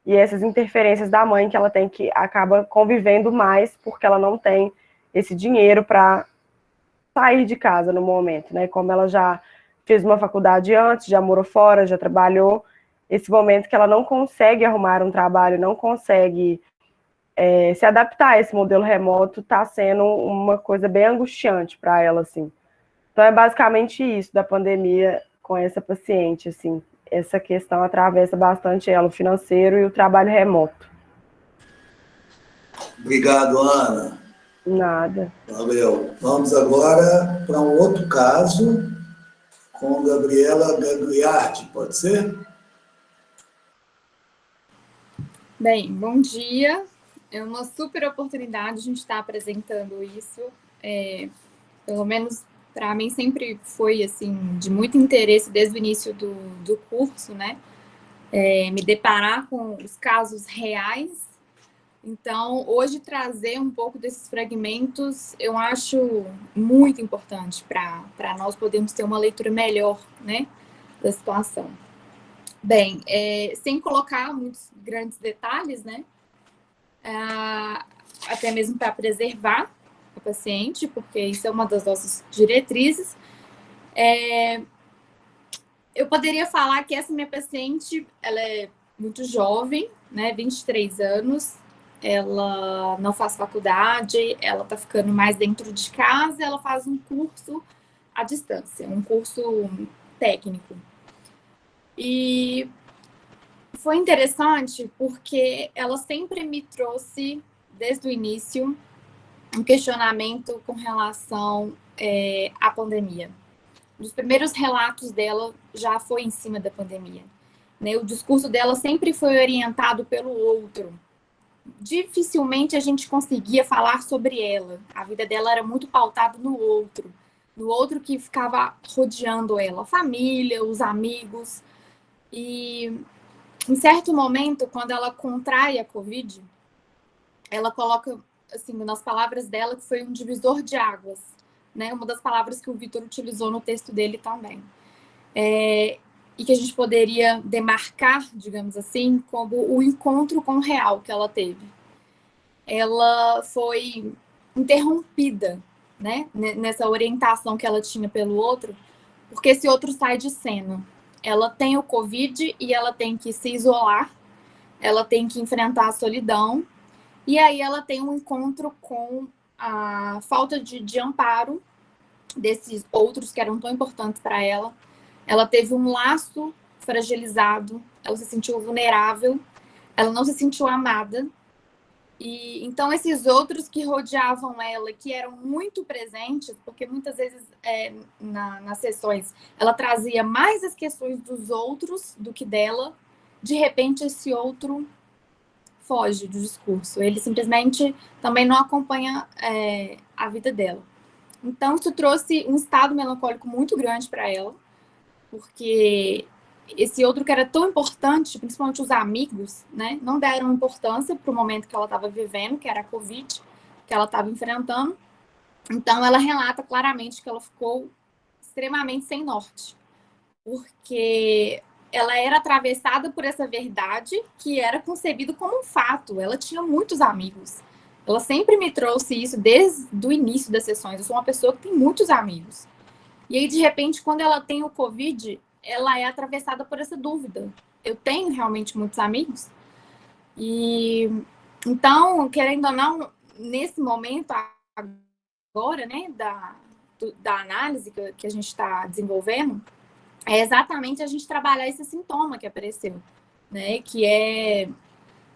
e essas interferências da mãe que ela tem que acaba convivendo mais porque ela não tem esse dinheiro para sair de casa no momento, né? Como ela já fez uma faculdade antes, já morou fora, já trabalhou, esse momento que ela não consegue arrumar um trabalho, não consegue se adaptar a esse modelo remoto, está sendo uma coisa bem angustiante para ela, assim. Então, é basicamente isso da pandemia com essa paciente, assim. Essa questão atravessa bastante ela, o financeiro e o trabalho remoto. Obrigado, Ana. Nada. Valeu. Vamos agora para um outro caso com Gabriela Gagliardi, pode ser? Bem, bom dia. É uma super oportunidade a gente estar apresentando isso. Pelo menos para mim sempre foi assim de muito interesse desde o início do curso, né? Me deparar com os casos reais. Então, hoje trazer um pouco desses fragmentos eu acho muito importante para nós podermos ter uma leitura melhor, né, da situação. Bem, sem colocar muitos grandes detalhes, né, até mesmo para preservar o paciente, porque isso é uma das nossas diretrizes. Eu poderia falar que essa minha paciente, ela é muito jovem, né, 23 anos, ela não faz faculdade, ela está ficando mais dentro de casa, ela faz um curso à distância, um curso técnico. E foi interessante porque ela sempre me trouxe, desde o início, um questionamento com relação à pandemia. Os primeiros relatos dela já foi em cima da pandemia, né? O discurso dela sempre foi orientado pelo outro. Dificilmente a gente conseguia falar sobre ela. A vida dela era muito pautada no outro que ficava rodeando ela, a família, os amigos. E em certo momento, quando ela contrai a Covid, ela coloca, assim, nas palavras dela, que foi um divisor de águas, né? Uma das palavras que o Vitor utilizou no texto dele também. E que a gente poderia demarcar, digamos assim, como o encontro com o real que ela teve. Ela foi interrompida, né, nessa orientação que ela tinha pelo outro, porque esse outro sai de cena. Ela tem o Covid e ela tem que se isolar, ela tem que enfrentar a solidão, e aí ela tem um encontro com a falta de amparo desses outros que eram tão importantes para ela. Ela teve um laço fragilizado, ela se sentiu vulnerável, ela não se sentiu amada. E então esses outros que rodeavam ela, que eram muito presentes, porque muitas vezes nas sessões ela trazia mais as questões dos outros do que dela, de repente esse outro foge do discurso, ele simplesmente também não acompanha a vida dela. Então isso trouxe um estado melancólico muito grande para ela, porque esse outro que era tão importante, principalmente os amigos, né, não deram importância para o momento que ela estava vivendo, que era a Covid, que ela estava enfrentando. Então, ela relata claramente que ela ficou extremamente sem norte, porque ela era atravessada por essa verdade que era concebido como um fato. Ela tinha muitos amigos. Ela sempre me trouxe isso desde o início das sessões. Eu sou uma pessoa que tem muitos amigos. E aí, de repente, quando ela tem o Covid, ela é atravessada por essa dúvida. Eu tenho realmente muitos amigos? E então, querendo ou não, nesse momento agora, né, da análise que a gente está desenvolvendo, é exatamente a gente trabalhar esse sintoma que apareceu, né, que é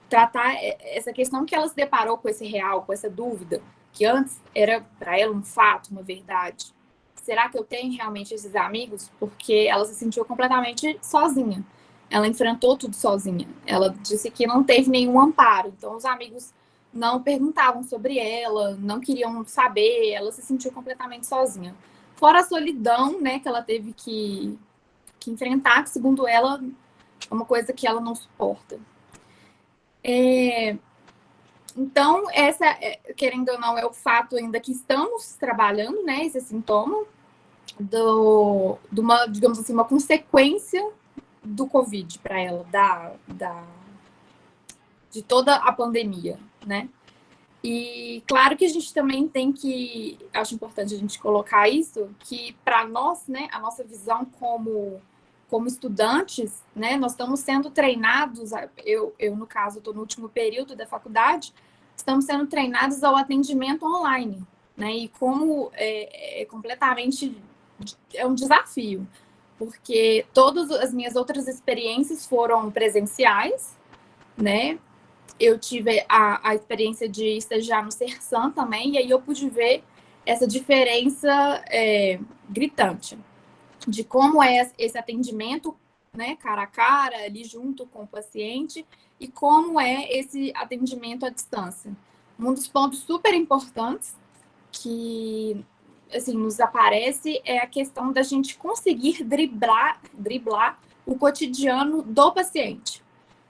tratar essa questão que ela se deparou com esse real, com essa dúvida, que antes era para ela um fato, uma verdade. Será que eu tenho realmente esses amigos? Porque ela se sentiu completamente sozinha. Ela enfrentou tudo sozinha. Ela disse que não teve nenhum amparo. Então, os amigos não perguntavam sobre ela, não queriam saber. Ela se sentiu completamente sozinha. Fora a solidão, né, que ela teve que enfrentar, que, segundo ela, é uma coisa que ela não suporta. Então, essa, querendo ou não, é o fato ainda que estamos trabalhando, né, esse sintoma de uma, digamos assim, uma consequência do Covid para ela, de toda a pandemia, né? E claro que a gente também tem que, acho importante a gente colocar isso, que para nós, né, a nossa visão como estudantes, né, nós estamos sendo treinados, eu no caso, estou no último período da faculdade, estamos sendo treinados ao atendimento online, né, e como é completamente, é um desafio, porque todas as minhas outras experiências foram presenciais, né, eu tive a experiência de estagiar no Sersan também, e aí eu pude ver essa diferença gritante de como é esse atendimento, né, cara a cara, ali junto com o paciente, e como é esse atendimento à distância. Um dos pontos super importantes que assim, nos aparece é a questão da gente conseguir driblar o cotidiano do paciente.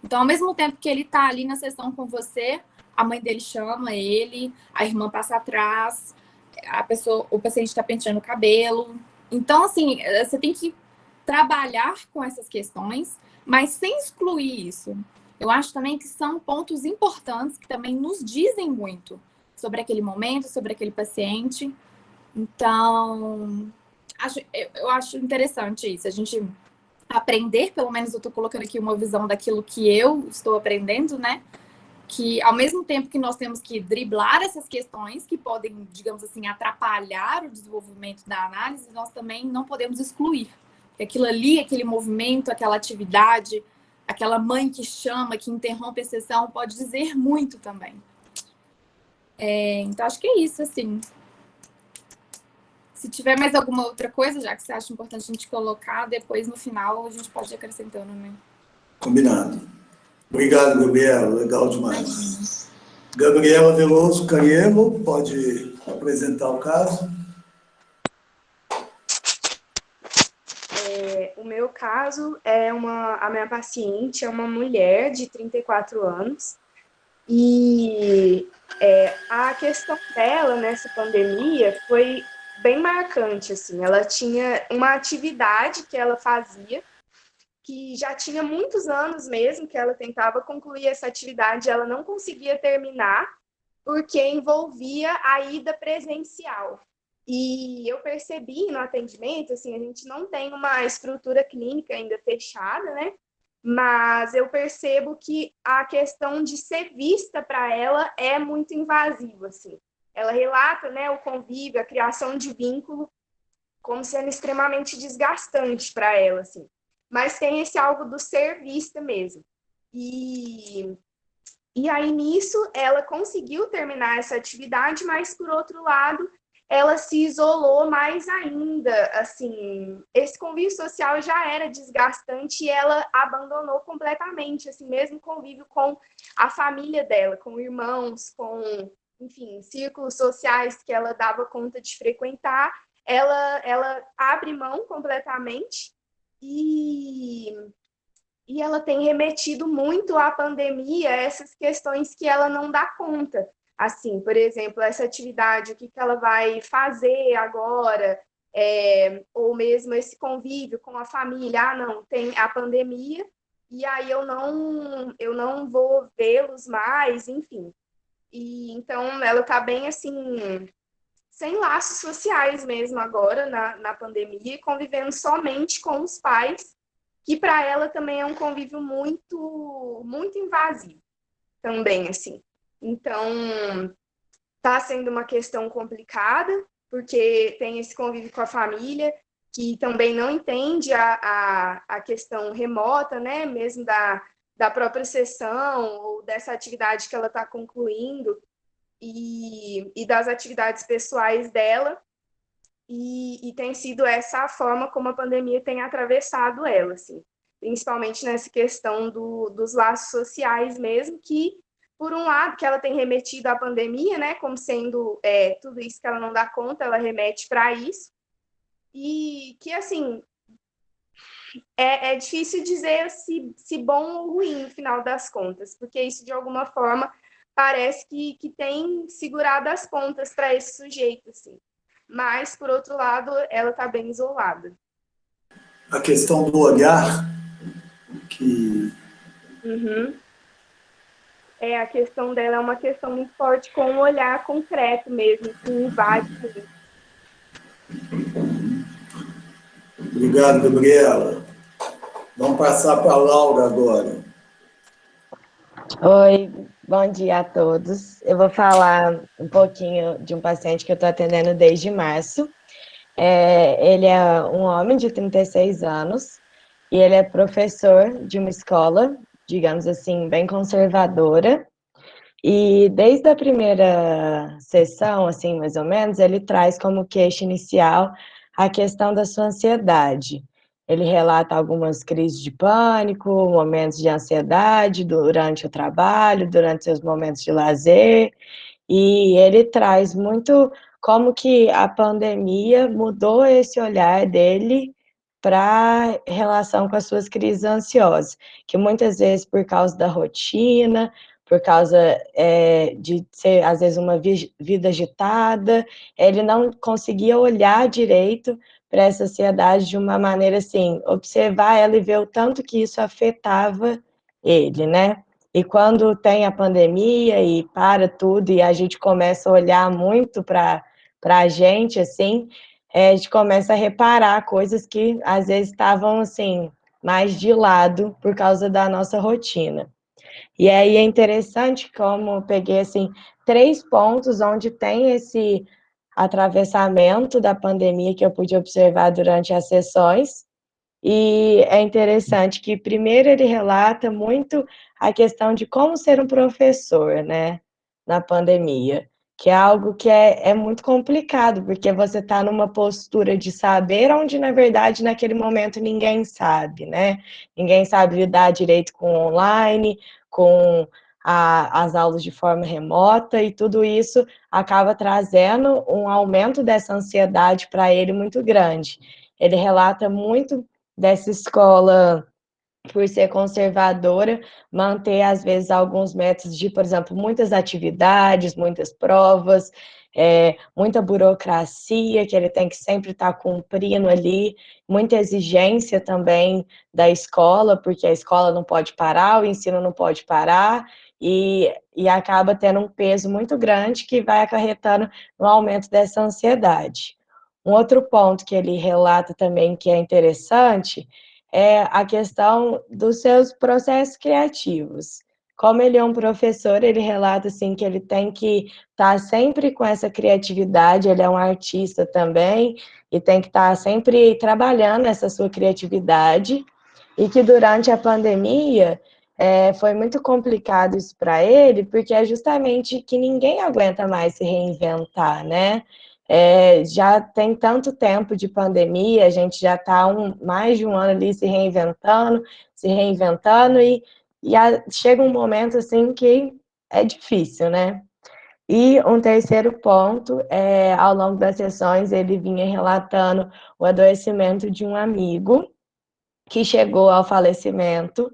Então, ao mesmo tempo que ele está ali na sessão com você, a mãe dele chama ele, a irmã passa atrás, o paciente está penteando o cabelo. Então, assim, você tem que trabalhar com essas questões, mas sem excluir isso. Eu acho também que são pontos importantes que também nos dizem muito sobre aquele momento, sobre aquele paciente. Então, eu acho interessante isso, a gente aprender, pelo menos eu estou colocando aqui uma visão daquilo que eu estou aprendendo, né? Que ao mesmo tempo que nós temos que driblar essas questões que podem, digamos assim, atrapalhar o desenvolvimento da análise, nós também não podemos excluir. Aquilo ali, aquele movimento, aquela atividade, aquela mãe que chama, que interrompe a sessão, pode dizer muito também. Então, acho que é isso, assim. Se tiver mais alguma outra coisa, já que você acha importante a gente colocar, depois no final a gente pode ir acrescentando, né? Combinado. Obrigado, Gabriela. Legal demais. Gabriela Veloso Cariello, pode apresentar o caso? O meu caso a minha paciente é uma mulher de 34 anos e a questão dela nessa pandemia foi bem marcante, assim. Ela tinha uma atividade que ela fazia, que já tinha muitos anos mesmo que ela tentava concluir essa atividade, ela não conseguia terminar, porque envolvia a ida presencial. E eu percebi no atendimento, assim, a gente não tem uma estrutura clínica ainda fechada, né? Mas eu percebo que a questão de ser vista para ela é muito invasiva, assim. Ela relata, né, o convívio, a criação de vínculo, como sendo extremamente desgastante para ela, assim. Mas tem esse algo do ser vista mesmo. E aí, nisso, ela conseguiu terminar essa atividade, mas, por outro lado, ela se isolou mais ainda, assim, esse convívio social já era desgastante e ela abandonou completamente, assim, mesmo convívio com a família dela, com irmãos, com, enfim, círculos sociais que ela dava conta de frequentar, ela abre mão completamente e ela tem remetido muito à pandemia, essas questões que ela não dá conta. Assim, por exemplo, essa atividade, o que ela vai fazer agora, ou mesmo esse convívio com a família, não, tem a pandemia, e aí eu não vou vê-los mais, enfim. E então ela está bem assim, sem laços sociais mesmo agora na pandemia, e convivendo somente com os pais, que para ela também é um convívio muito, muito invasivo também, assim. Então, está sendo uma questão complicada, porque tem esse convívio com a família, que também não entende a questão remota, né, mesmo da própria sessão, ou dessa atividade que ela está concluindo, e das atividades pessoais dela, e tem sido essa a forma como a pandemia tem atravessado ela, assim, principalmente nessa questão dos laços sociais mesmo, que, por um lado, que ela tem remetido à pandemia, né, como sendo tudo isso que ela não dá conta, ela remete para isso, e que, assim, é difícil dizer se bom ou ruim no final das contas, porque isso, de alguma forma, parece que tem segurado as pontas para esse sujeito, assim. Mas, por outro lado, ela está bem isolada. A questão do olhar, que... A questão dela é uma questão muito forte com um olhar concreto mesmo, que invade muito. Obrigado, Gabriela. Vamos passar para a Laura agora. Oi, bom dia a todos. Eu vou falar um pouquinho de um paciente que eu estou atendendo desde março. Ele é um homem de 36 anos e ele é professor de uma escola, digamos assim, bem conservadora. E desde a primeira sessão, assim, mais ou menos, ele traz como queixa inicial a questão da sua ansiedade. Ele relata algumas crises de pânico, momentos de ansiedade durante o trabalho, durante seus momentos de lazer, e ele traz muito como que a pandemia mudou esse olhar dele para relação com as suas crises ansiosas, que muitas vezes por causa da rotina, por causa de ser, às vezes, uma vida agitada, ele não conseguia olhar direito para essa ansiedade de uma maneira, assim, observar ela e ver o tanto que isso afetava ele, né? E quando tem a pandemia e para tudo, e a gente começa a olhar muito para a gente, assim, a gente começa a reparar coisas que, às vezes, estavam, assim, mais de lado por causa da nossa rotina. E aí é interessante como eu peguei, assim, 3 pontos onde tem esse atravessamento da pandemia que eu pude observar durante as sessões, e é interessante que, primeiro, ele relata muito a questão de como ser um professor, né, na pandemia, que é algo que é muito complicado, porque você está numa postura de saber onde, na verdade, naquele momento ninguém sabe, né? Ninguém sabe lidar direito com o online, com as aulas de forma remota, e tudo isso acaba trazendo um aumento dessa ansiedade para ele muito grande. Ele relata muito dessa escola, por ser conservadora, manter, às vezes, alguns métodos de, por exemplo, muitas atividades, muitas provas, muita burocracia, que ele tem que sempre estar cumprindo ali, muita exigência também da escola, porque a escola não pode parar, o ensino não pode parar, e acaba tendo um peso muito grande que vai acarretando no aumento dessa ansiedade. Um outro ponto que ele relata também que é interessante é a questão dos seus processos criativos. Como ele é um professor, ele relata assim que ele tem que estar sempre com essa criatividade, ele é um artista também, e tem que estar sempre trabalhando essa sua criatividade, e que durante a pandemia foi muito complicado isso para ele, porque é justamente que ninguém aguenta mais se reinventar, né? Já tem tanto tempo de pandemia, a gente já está mais de um ano ali se reinventando, e chega um momento assim que é difícil, né? E um terceiro ponto, ao longo das sessões, ele vinha relatando o adoecimento de um amigo que chegou ao falecimento,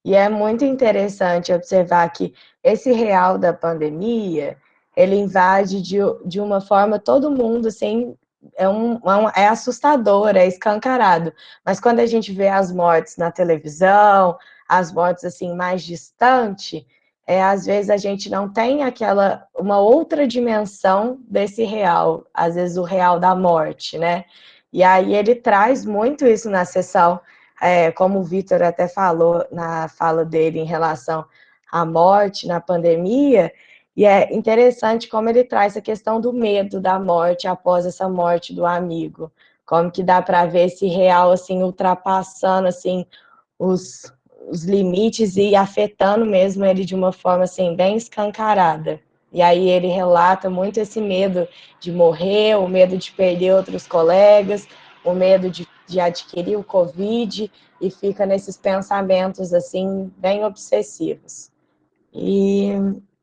e é muito interessante observar que esse real da pandemia, ele invade de uma forma todo mundo, assim, é assustador, é escancarado. Mas quando a gente vê as mortes na televisão, as mortes assim mais distante, às vezes a gente não tem uma outra dimensão desse real, às vezes o real da morte, né? E aí ele traz muito isso na sessão, como o Vitor até falou na fala dele em relação à morte na pandemia. E é interessante como ele traz a questão do medo da morte após essa morte do amigo. Como que dá para ver esse real, assim, ultrapassando, assim, os limites e afetando mesmo ele de uma forma, assim, bem escancarada. E aí ele relata muito esse medo de morrer, o medo de perder outros colegas, o medo de adquirir o Covid, e fica nesses pensamentos, assim, bem obsessivos. E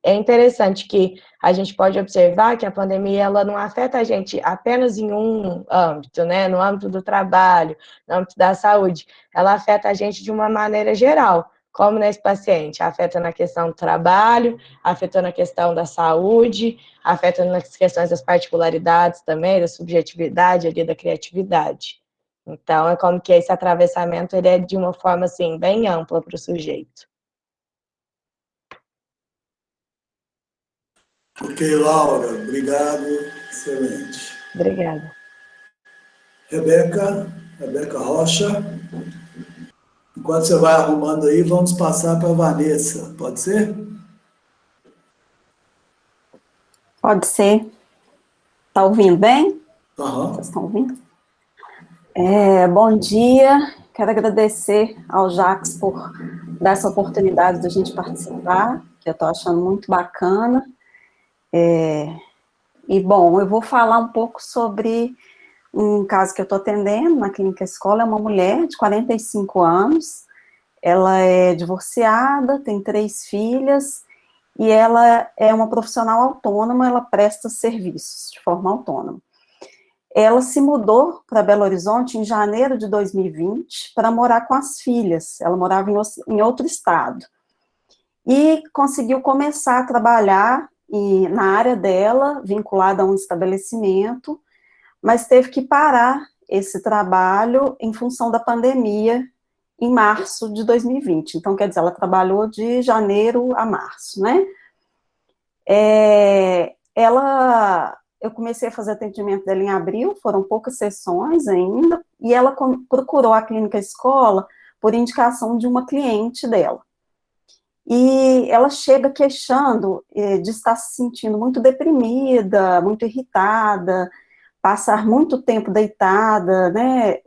é interessante que a gente pode observar que a pandemia ela não afeta a gente apenas em um âmbito, né? No âmbito do trabalho, no âmbito da saúde. Ela afeta a gente de uma maneira geral, como nesse paciente. Afeta na questão do trabalho, afeta na questão da saúde, afeta nas questões das particularidades também, da subjetividade ali, da criatividade. Então, é como que esse atravessamento ele é de uma forma, assim, bem ampla para o sujeito. Ok, Laura, obrigado, excelente. Obrigada. Rebeca Rocha. Enquanto você vai arrumando aí, vamos passar para a Vanessa, pode ser? Pode ser. Está ouvindo bem? Aham. Vocês estão ouvindo? Bom dia, quero agradecer ao Jacques por dar essa oportunidade de a gente participar, que eu estou achando muito bacana. Bom, eu vou falar um pouco sobre um caso que eu estou atendendo na clínica escola. É uma mulher de 45 anos, ela é divorciada, tem 3 filhas, e ela é uma profissional autônoma, ela presta serviços de forma autônoma. Ela se mudou para Belo Horizonte em janeiro de 2020 para morar com as filhas. Ela morava em outro estado. E conseguiu começar a trabalhar na área dela, vinculada a um estabelecimento, mas teve que parar esse trabalho em função da pandemia em março de 2020. Então, quer dizer, ela trabalhou de janeiro a março, né? Eu comecei a fazer atendimento dela em abril, foram poucas sessões ainda, e ela procurou a clínica escola por indicação de uma cliente dela. E ela chega queixando de estar se sentindo muito deprimida, muito irritada, passar muito tempo deitada, né,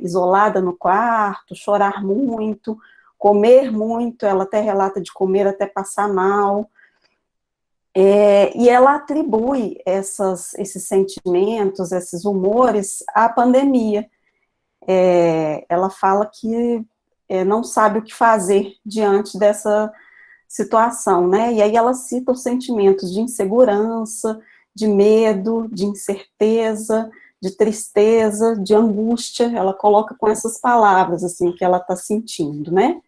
isolada no quarto, chorar muito, comer muito, ela até relata de comer até passar mal. E ela atribui esses sentimentos, esses humores à pandemia. Ela fala que não sabe o que fazer diante dessa situação, né? E aí ela cita os sentimentos de insegurança, de medo, de incerteza, de tristeza, de angústia. Ela coloca com essas palavras, assim, que ela está sentindo, né?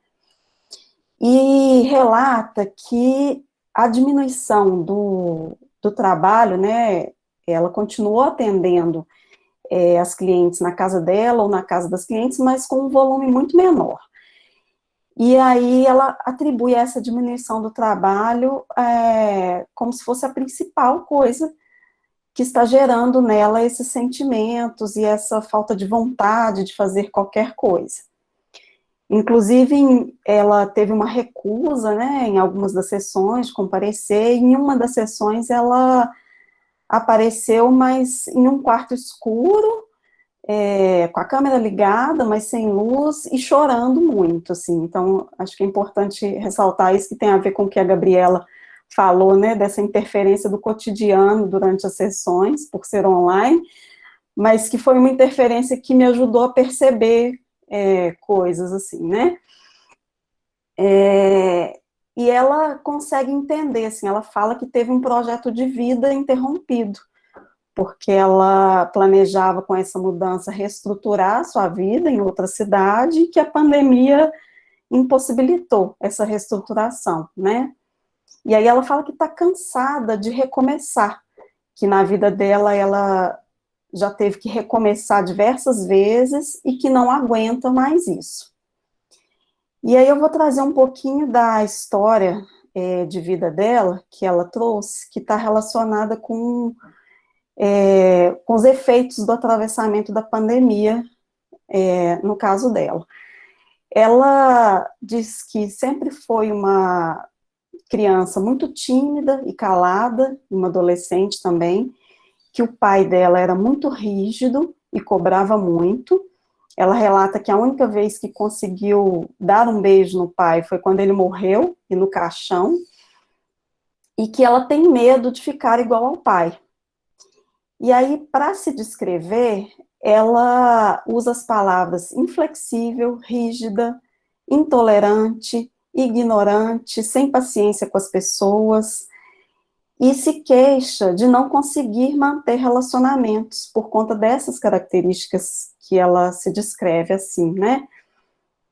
E relata que a diminuição do trabalho, né, ela continuou atendendo as clientes na casa dela ou na casa das clientes, mas com um volume muito menor. E aí ela atribui essa diminuição do trabalho como se fosse a principal coisa que está gerando nela esses sentimentos e essa falta de vontade de fazer qualquer coisa. Inclusive, ela teve uma recusa, né, em algumas das sessões, de comparecer, e em uma das sessões ela apareceu, mas em um quarto escuro, com a câmera ligada, mas sem luz, e chorando muito, assim. Então, acho que é importante ressaltar isso, que tem a ver com o que a Gabriela falou, né, dessa interferência do cotidiano durante as sessões, por ser online, mas que foi uma interferência que me ajudou a perceber coisas assim, né? E ela consegue entender, assim, ela fala que teve um projeto de vida interrompido, porque ela planejava com essa mudança reestruturar a sua vida em outra cidade, e que a pandemia impossibilitou essa reestruturação, né? E aí ela fala que está cansada de recomeçar, que na vida dela ela já teve que recomeçar diversas vezes e que não aguenta mais isso. E aí eu vou trazer um pouquinho da história de vida dela, que ela trouxe, que está relacionada com os efeitos do atravessamento da pandemia, no caso dela. Ela diz que sempre foi uma criança muito tímida e calada, uma adolescente também, que o pai dela era muito rígido e cobrava muito. Ela relata que a única vez que conseguiu dar um beijo no pai foi quando ele morreu, e no caixão, e que ela tem medo de ficar igual ao pai. E aí, para se descrever, ela usa as palavras inflexível, rígida, intolerante, ignorante, sem paciência com as pessoas, e se queixa de não conseguir manter relacionamentos por conta dessas características que ela se descreve assim, né?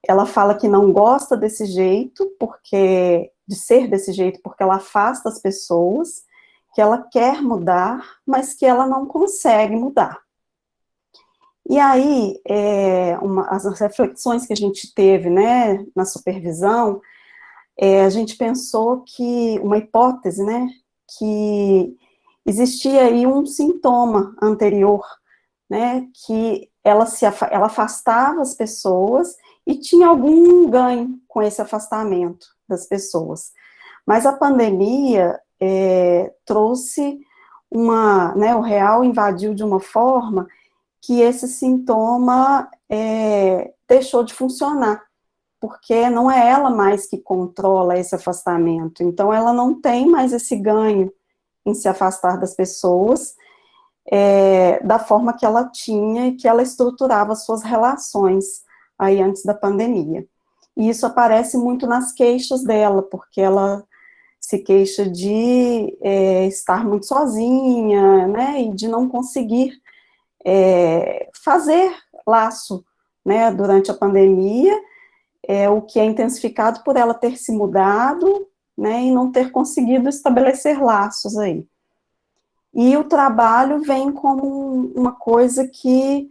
Ela fala que não gosta desse jeito, de ser desse jeito, porque ela afasta as pessoas, que ela quer mudar, mas que ela não consegue mudar. E aí, as reflexões que a gente teve, né, na supervisão, a gente pensou que, uma hipótese, né, que existia aí um sintoma anterior, né, que ela afastava as pessoas e tinha algum ganho com esse afastamento das pessoas. Mas a pandemia trouxe o real invadiu de uma forma que esse sintoma deixou de funcionar, porque não é ela mais que controla esse afastamento, então ela não tem mais esse ganho em se afastar das pessoas, da forma que ela tinha e que ela estruturava as suas relações aí antes da pandemia. E isso aparece muito nas queixas dela, porque ela se queixa de estar muito sozinha, né, e de não conseguir fazer laço, né, durante a pandemia, o que é intensificado por ela ter se mudado, né, e não ter conseguido estabelecer laços aí. E o trabalho vem como uma coisa que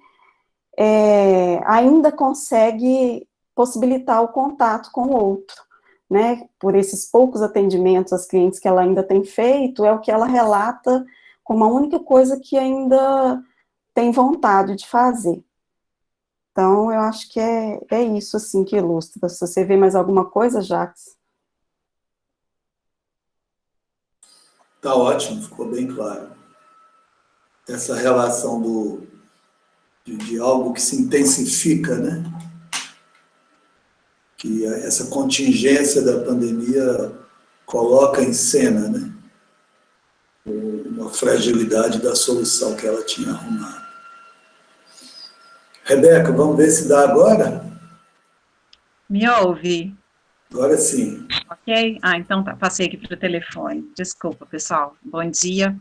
ainda consegue possibilitar o contato com o outro, né, por esses poucos atendimentos às clientes que ela ainda tem feito, é o que ela relata como a única coisa que ainda tem vontade de fazer. Então, eu acho que é isso, assim, que ilustra. Se você vê mais alguma coisa, Jacques? Tá ótimo, ficou bem claro. Essa relação de algo que se intensifica, né? Que essa contingência da pandemia coloca em cena, né? Uma fragilidade da solução que ela tinha arrumado. Rebeca, vamos ver se dá agora? Me ouve? Agora sim. Ok? Então tá, passei aqui para o telefone. Desculpa, pessoal. Bom dia.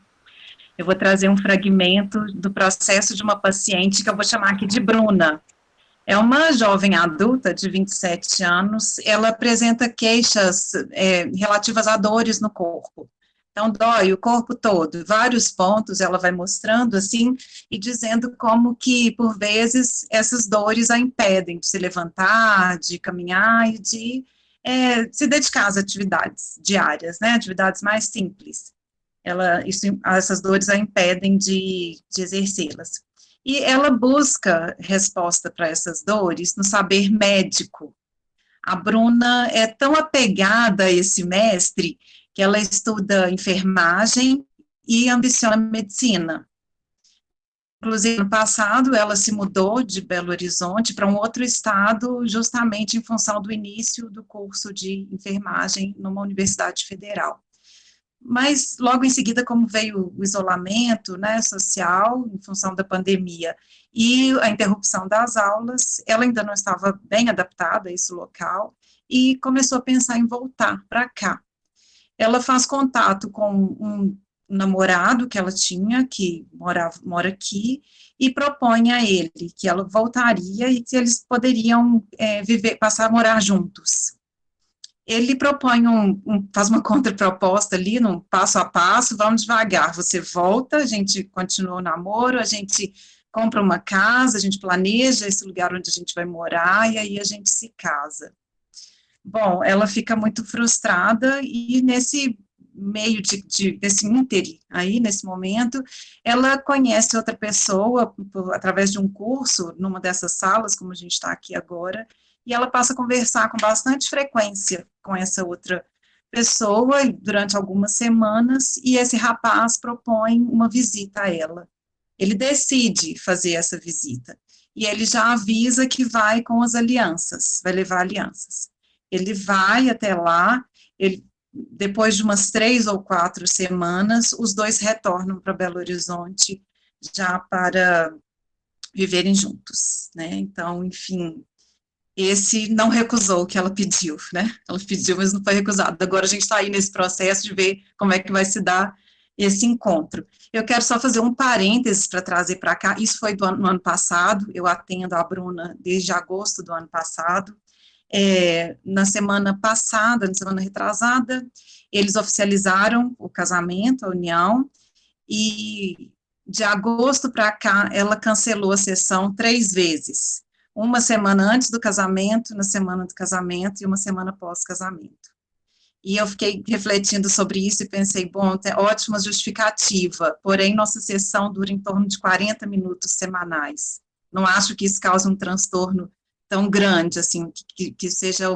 Eu vou trazer um fragmento do processo de uma paciente que eu vou chamar aqui de Bruna. É uma jovem adulta de 27 anos, ela apresenta queixas relativas a dores no corpo. Então, dói o corpo todo, vários pontos ela vai mostrando, assim, e dizendo como que, por vezes, essas dores a impedem de se levantar, de caminhar e de se dedicar às atividades diárias, né, atividades mais simples. Essas dores a impedem de exercê-las. E ela busca resposta para essas dores no saber médico. A Bruna é tão apegada a esse mestre que ela estuda enfermagem e ambiciona medicina. Inclusive, no passado, ela se mudou de Belo Horizonte para um outro estado, justamente em função do início do curso de enfermagem numa universidade federal. Mas, logo em seguida, como veio o isolamento, né, social, em função da pandemia, e a interrupção das aulas, ela ainda não estava bem adaptada a esse local, e começou a pensar em voltar para cá. Ela faz contato com um namorado que ela tinha, que mora aqui, e propõe a ele que ela voltaria e que eles poderiam passar a morar juntos. ele propõe faz uma contraproposta ali, num passo a passo, vamos devagar, você volta, a gente continua o namoro, a gente compra uma casa, a gente planeja esse lugar onde a gente vai morar, e aí a gente se casa. Bom, ela fica muito frustrada, e nesse meio desse íntere, aí, nesse momento, ela conhece outra pessoa, através de um curso, numa dessas salas, como a gente está aqui agora, e ela passa a conversar com bastante frequência com essa outra pessoa durante algumas semanas, e esse rapaz propõe uma visita a ela. Ele decide fazer essa visita, e ele já avisa que vai com as alianças, vai levar alianças. Ele vai até lá, depois de umas 3 ou 4 semanas, os dois retornam para Belo Horizonte já para viverem juntos, né? Então, enfim, esse não recusou o que ela pediu, né? Ela pediu, mas não foi recusado. Agora a gente está aí nesse processo de ver como é que vai se dar esse encontro. Eu quero só fazer um parênteses para trazer para cá, isso foi no ano passado, eu atendo a Bruna desde agosto do ano passado. Na semana passada, na semana retrasada, eles oficializaram o casamento, a união, e de agosto para cá, ela cancelou a sessão 3 vezes. Uma semana antes do casamento, na semana do casamento, e uma semana pós-casamento. E eu fiquei refletindo sobre isso e pensei, bom, é ótima justificativa, porém nossa sessão dura em torno de 40 minutos semanais. Não acho que isso cause um transtorno tão grande, assim, que seja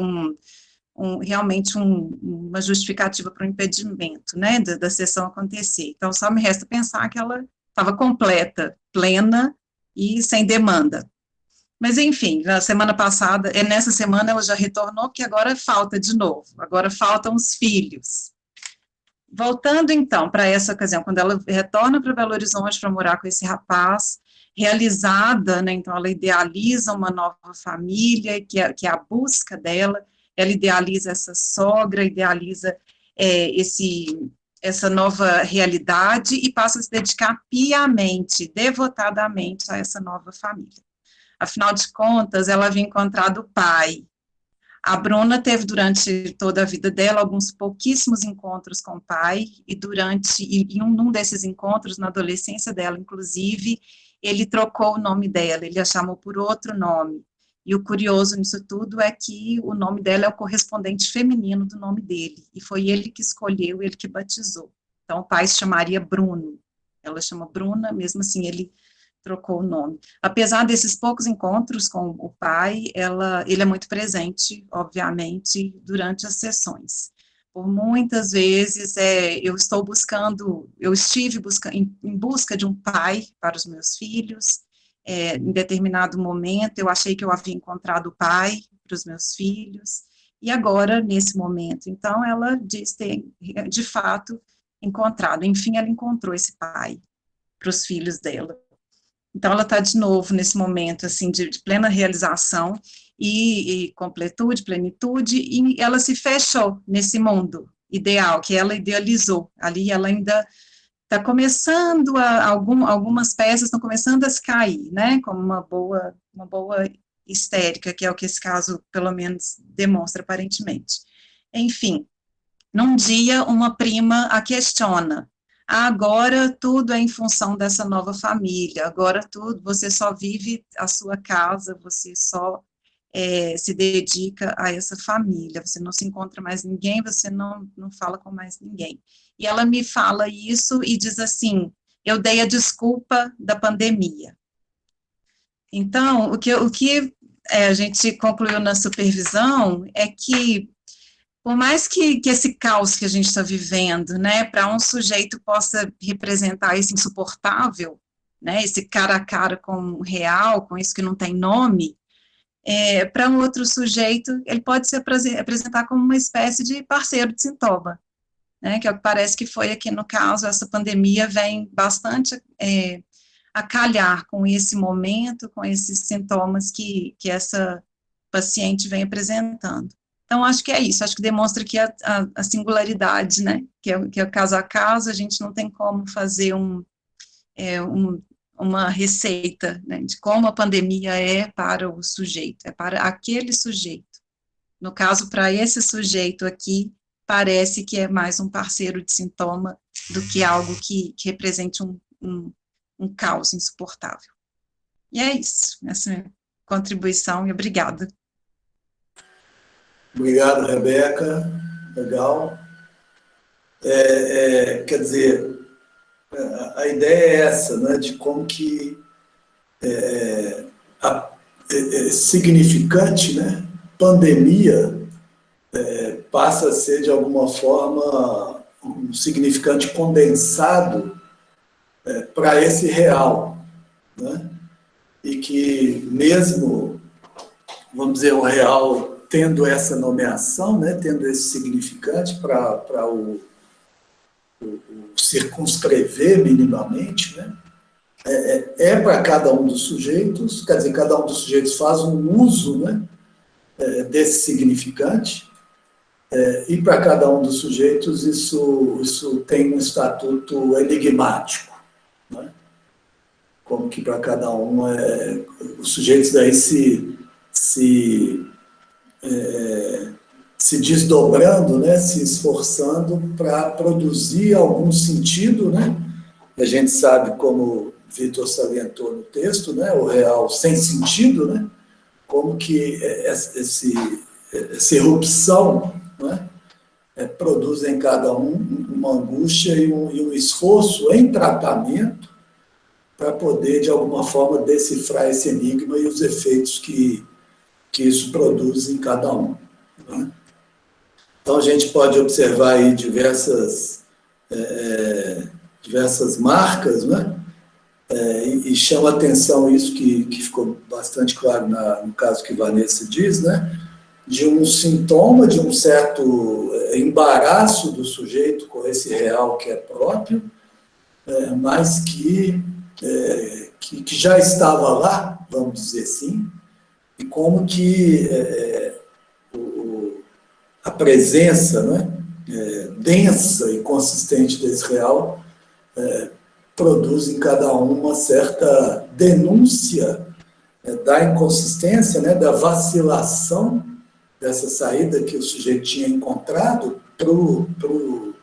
realmente uma justificativa para o impedimento, né, da sessão acontecer. Então, só me resta pensar que ela estava completa, plena e sem demanda. Mas, enfim, na semana passada, nessa semana ela já retornou, porque agora falta de novo, agora faltam os filhos. Voltando, então, para essa ocasião, quando ela retorna para Belo Horizonte para morar com esse rapaz, realizada, né, então ela idealiza uma nova família, que é a busca dela, ela idealiza essa sogra, idealiza essa nova realidade e passa a se dedicar piamente, devotadamente a essa nova família. Afinal de contas, ela havia encontrado o pai. A Bruna teve durante toda a vida dela alguns pouquíssimos encontros com o pai, e num desses encontros, na adolescência dela, inclusive, ele trocou o nome dela, ele a chamou por outro nome. E o curioso nisso tudo é que o nome dela é o correspondente feminino do nome dele, e foi ele que escolheu, ele que batizou. Então, o pai se chamaria Bruno, ela chama Bruna, mesmo assim ele trocou o nome. Apesar desses poucos encontros com o pai, ele é muito presente, obviamente, durante as sessões. Por muitas vezes, eu estive em busca de um pai para os meus filhos, em determinado momento, eu achei que eu havia encontrado o pai para os meus filhos, e agora, nesse momento, então, ela diz ter, de fato, encontrado, enfim, ela encontrou esse pai para os filhos dela. Então, ela está de novo nesse momento, assim, de plena realização e completude, plenitude, e ela se fechou nesse mundo ideal, que ela idealizou. Ali ela ainda está começando, algumas peças estão começando a se cair, né, como uma boa histérica, que é o que esse caso, pelo menos, demonstra aparentemente. Enfim, num dia, uma prima a questiona: agora tudo é em função dessa nova família, agora você só vive a sua casa, você só se dedica a essa família, você não se encontra mais ninguém, você não fala com mais ninguém. E ela me fala isso e diz assim: eu dei a desculpa da pandemia. Então, o que a gente concluiu na supervisão é que, por mais que esse caos que a gente está vivendo, né, para um sujeito possa representar esse insuportável, né, esse cara a cara com o real, com isso que não tem nome, para um outro sujeito, ele pode se apresentar como uma espécie de parceiro de sintoma, né, que é o que parece que foi aqui no caso. Essa pandemia vem bastante a calhar com esse momento, com esses sintomas que essa paciente vem apresentando. Então, acho que é isso, acho que demonstra que a singularidade, né, que é caso a caso, a gente não tem como fazer uma receita, né, de como a pandemia é para o sujeito, é para aquele sujeito. No caso, para esse sujeito aqui, parece que é mais um parceiro de sintoma do que algo que represente um caos insuportável. E é isso, essa é a contribuição, e obrigada. Obrigado, Rebeca. Legal. Quer dizer, a ideia é essa, né, de como que é significante, né, pandemia passa a ser, de alguma forma, um significante condensado para esse real, né? E que mesmo, vamos dizer, o real tendo essa nomeação, né, tendo esse significante para o circunscrever minimamente, né, para cada um dos sujeitos, quer dizer, cada um dos sujeitos faz um uso, né, desse significante, e para cada um dos sujeitos isso tem um estatuto enigmático, né? Como que para cada um os sujeitos daí se desdobrando, né, se esforçando para produzir algum sentido, né? A gente sabe, como Vitor salientou no texto, né, o real sem sentido, né, como que essa erupção, né, produz em cada um uma angústia e um esforço em tratamento para poder, de alguma forma, decifrar esse enigma e os efeitos que isso produz em cada um, né? Então, a gente pode observar aí diversas marcas, né? E chama atenção isso que ficou bastante claro no caso que Vanessa diz, né? De um sintoma, de um certo embaraço do sujeito com esse real que é próprio, mas que já estava lá, vamos dizer assim, e como que a presença, né, densa e consistente desse real produz em cada um uma certa denúncia da inconsistência, né, da vacilação dessa saída que o sujeito tinha encontrado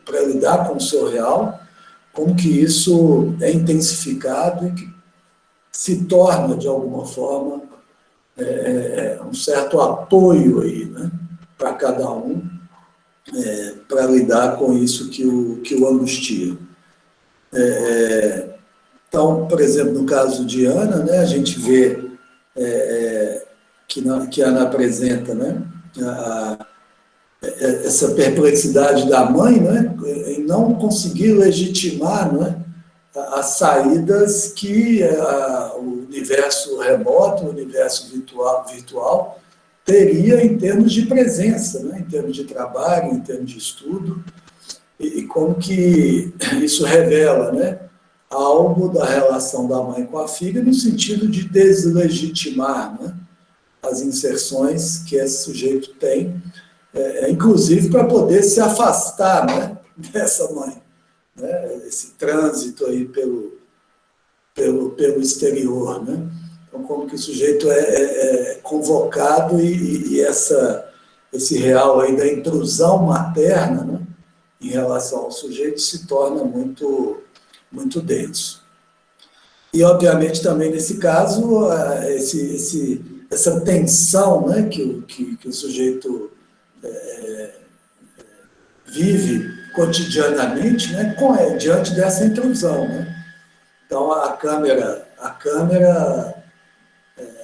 para lidar com o seu real, como que isso é intensificado e que se torna, de alguma forma, um certo apoio aí, né, para cada um, para lidar com isso que o angustia. Então, por exemplo, no caso de Ana, né, a gente vê que Ana apresenta, né, essa perplexidade da mãe, né, em não conseguir legitimar, né, as saídas que o universo remoto, o universo virtual teria em termos de presença, né, em termos de trabalho, em termos de estudo, e como que isso revela, né, algo da relação da mãe com a filha no sentido de deslegitimar, né, as inserções que esse sujeito tem, inclusive para poder se afastar, né, dessa mãe, né, esse trânsito aí pelo exterior, né? Então, como que o sujeito é convocado e esse real aí da intrusão materna, né, em relação ao sujeito se torna muito, muito denso. E, obviamente, também nesse caso, essa tensão, né, que o sujeito vive cotidianamente, né, diante dessa intrusão, né? Então, a câmera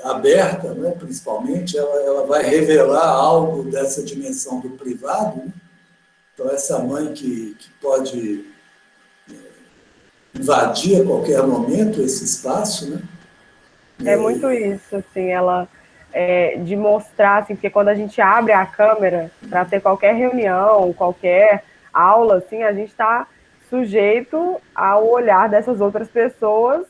aberta, né, principalmente, ela vai revelar algo dessa dimensão do privado, né? Então, essa mãe que pode invadir a qualquer momento esse espaço, né? É muito isso, assim, ela de mostrar, assim, porque quando a gente abre a câmera para ter qualquer reunião, qualquer aula, assim, a gente está sujeito ao olhar dessas outras pessoas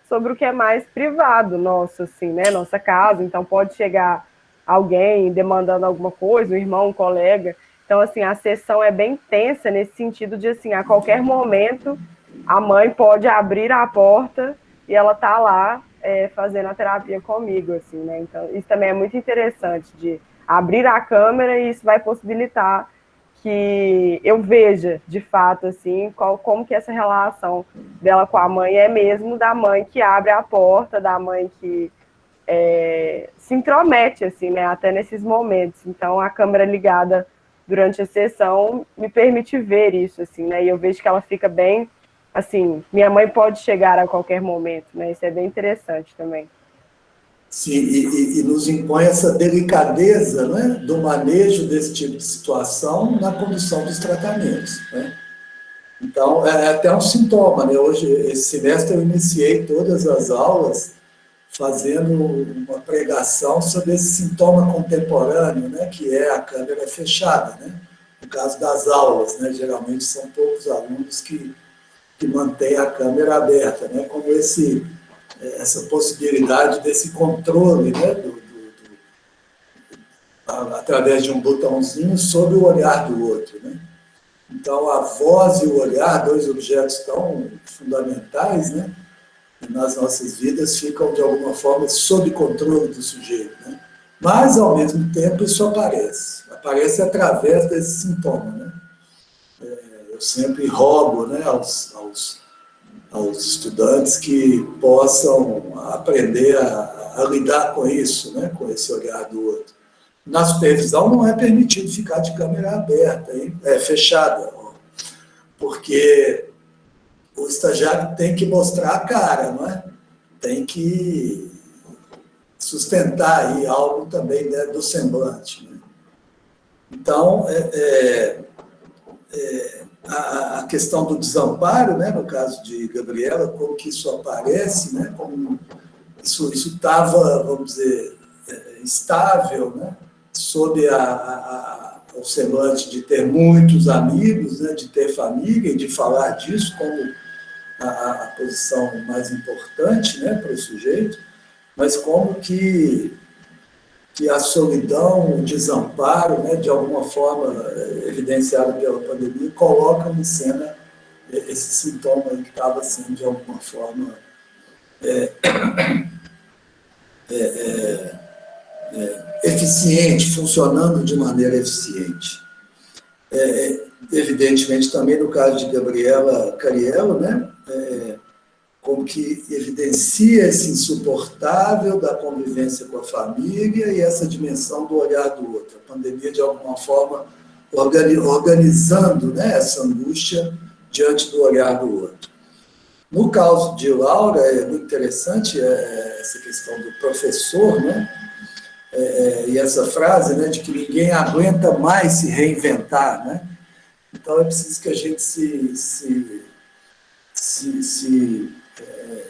sobre o que é mais privado nosso, assim, né, nossa casa. Então pode chegar alguém demandando alguma coisa, um irmão, um colega. Então, assim, a sessão é bem tensa nesse sentido de, assim, a qualquer momento a mãe pode abrir a porta e ela tá lá fazendo a terapia comigo, assim, né? Então, isso também é muito interessante, de abrir a câmera e isso vai possibilitar que eu veja, de fato, assim, como que essa relação dela com a mãe é mesmo da mãe que abre a porta, da mãe que se intromete, assim, né, até nesses momentos. Então, a câmera ligada durante a sessão me permite ver isso, assim, né, e eu vejo que ela fica bem, assim, minha mãe pode chegar a qualquer momento, né, isso é bem interessante também. Sim, e nos impõe essa delicadeza, né, do manejo desse tipo de situação na condução dos tratamentos, né? Então, é até um sintoma, né? Hoje, esse semestre, eu iniciei todas as aulas fazendo uma pregação sobre esse sintoma contemporâneo, né, que é a câmera fechada, né? No caso das aulas, né, geralmente são poucos alunos que mantêm a câmera aberta, né, como essa possibilidade desse controle, né, através de um botãozinho sobre o olhar do outro, né? Então, a voz e o olhar, dois objetos tão fundamentais, né, nas nossas vidas, ficam, de alguma forma, sob controle do sujeito, né? Mas, ao mesmo tempo, isso aparece através desse sintoma, né? Eu sempre rogo, né, aos estudantes que possam aprender a lidar com isso, né, com esse olhar do outro. Na supervisão não é permitido ficar de câmera aberta, fechada, porque o estagiário tem que mostrar a cara, não é? Tem que sustentar aí algo também, né, do semblante, né? Então, a questão do desamparo, né, no caso de Gabriela, como que isso aparece, né, como isso estava, vamos dizer, estável, né, sob o semblante de ter muitos amigos, né, de ter família e de falar disso como a posição mais importante, né, para o sujeito, mas como que a solidão, o desamparo, né, de alguma forma evidenciado pela pandemia, colocam em cena esse sintoma que estava sendo, de alguma forma, eficiente, funcionando de maneira eficiente. Evidentemente, também no caso de Gabriela Cariello, né, como que evidencia esse insuportável da convivência com a família e essa dimensão do olhar do outro. A pandemia, de alguma forma, organizando, né, essa angústia diante do olhar do outro. No caso de Laura, é muito interessante essa questão do professor, né, e essa frase, né, de que ninguém aguenta mais se reinventar, né? Então, é preciso que a gente se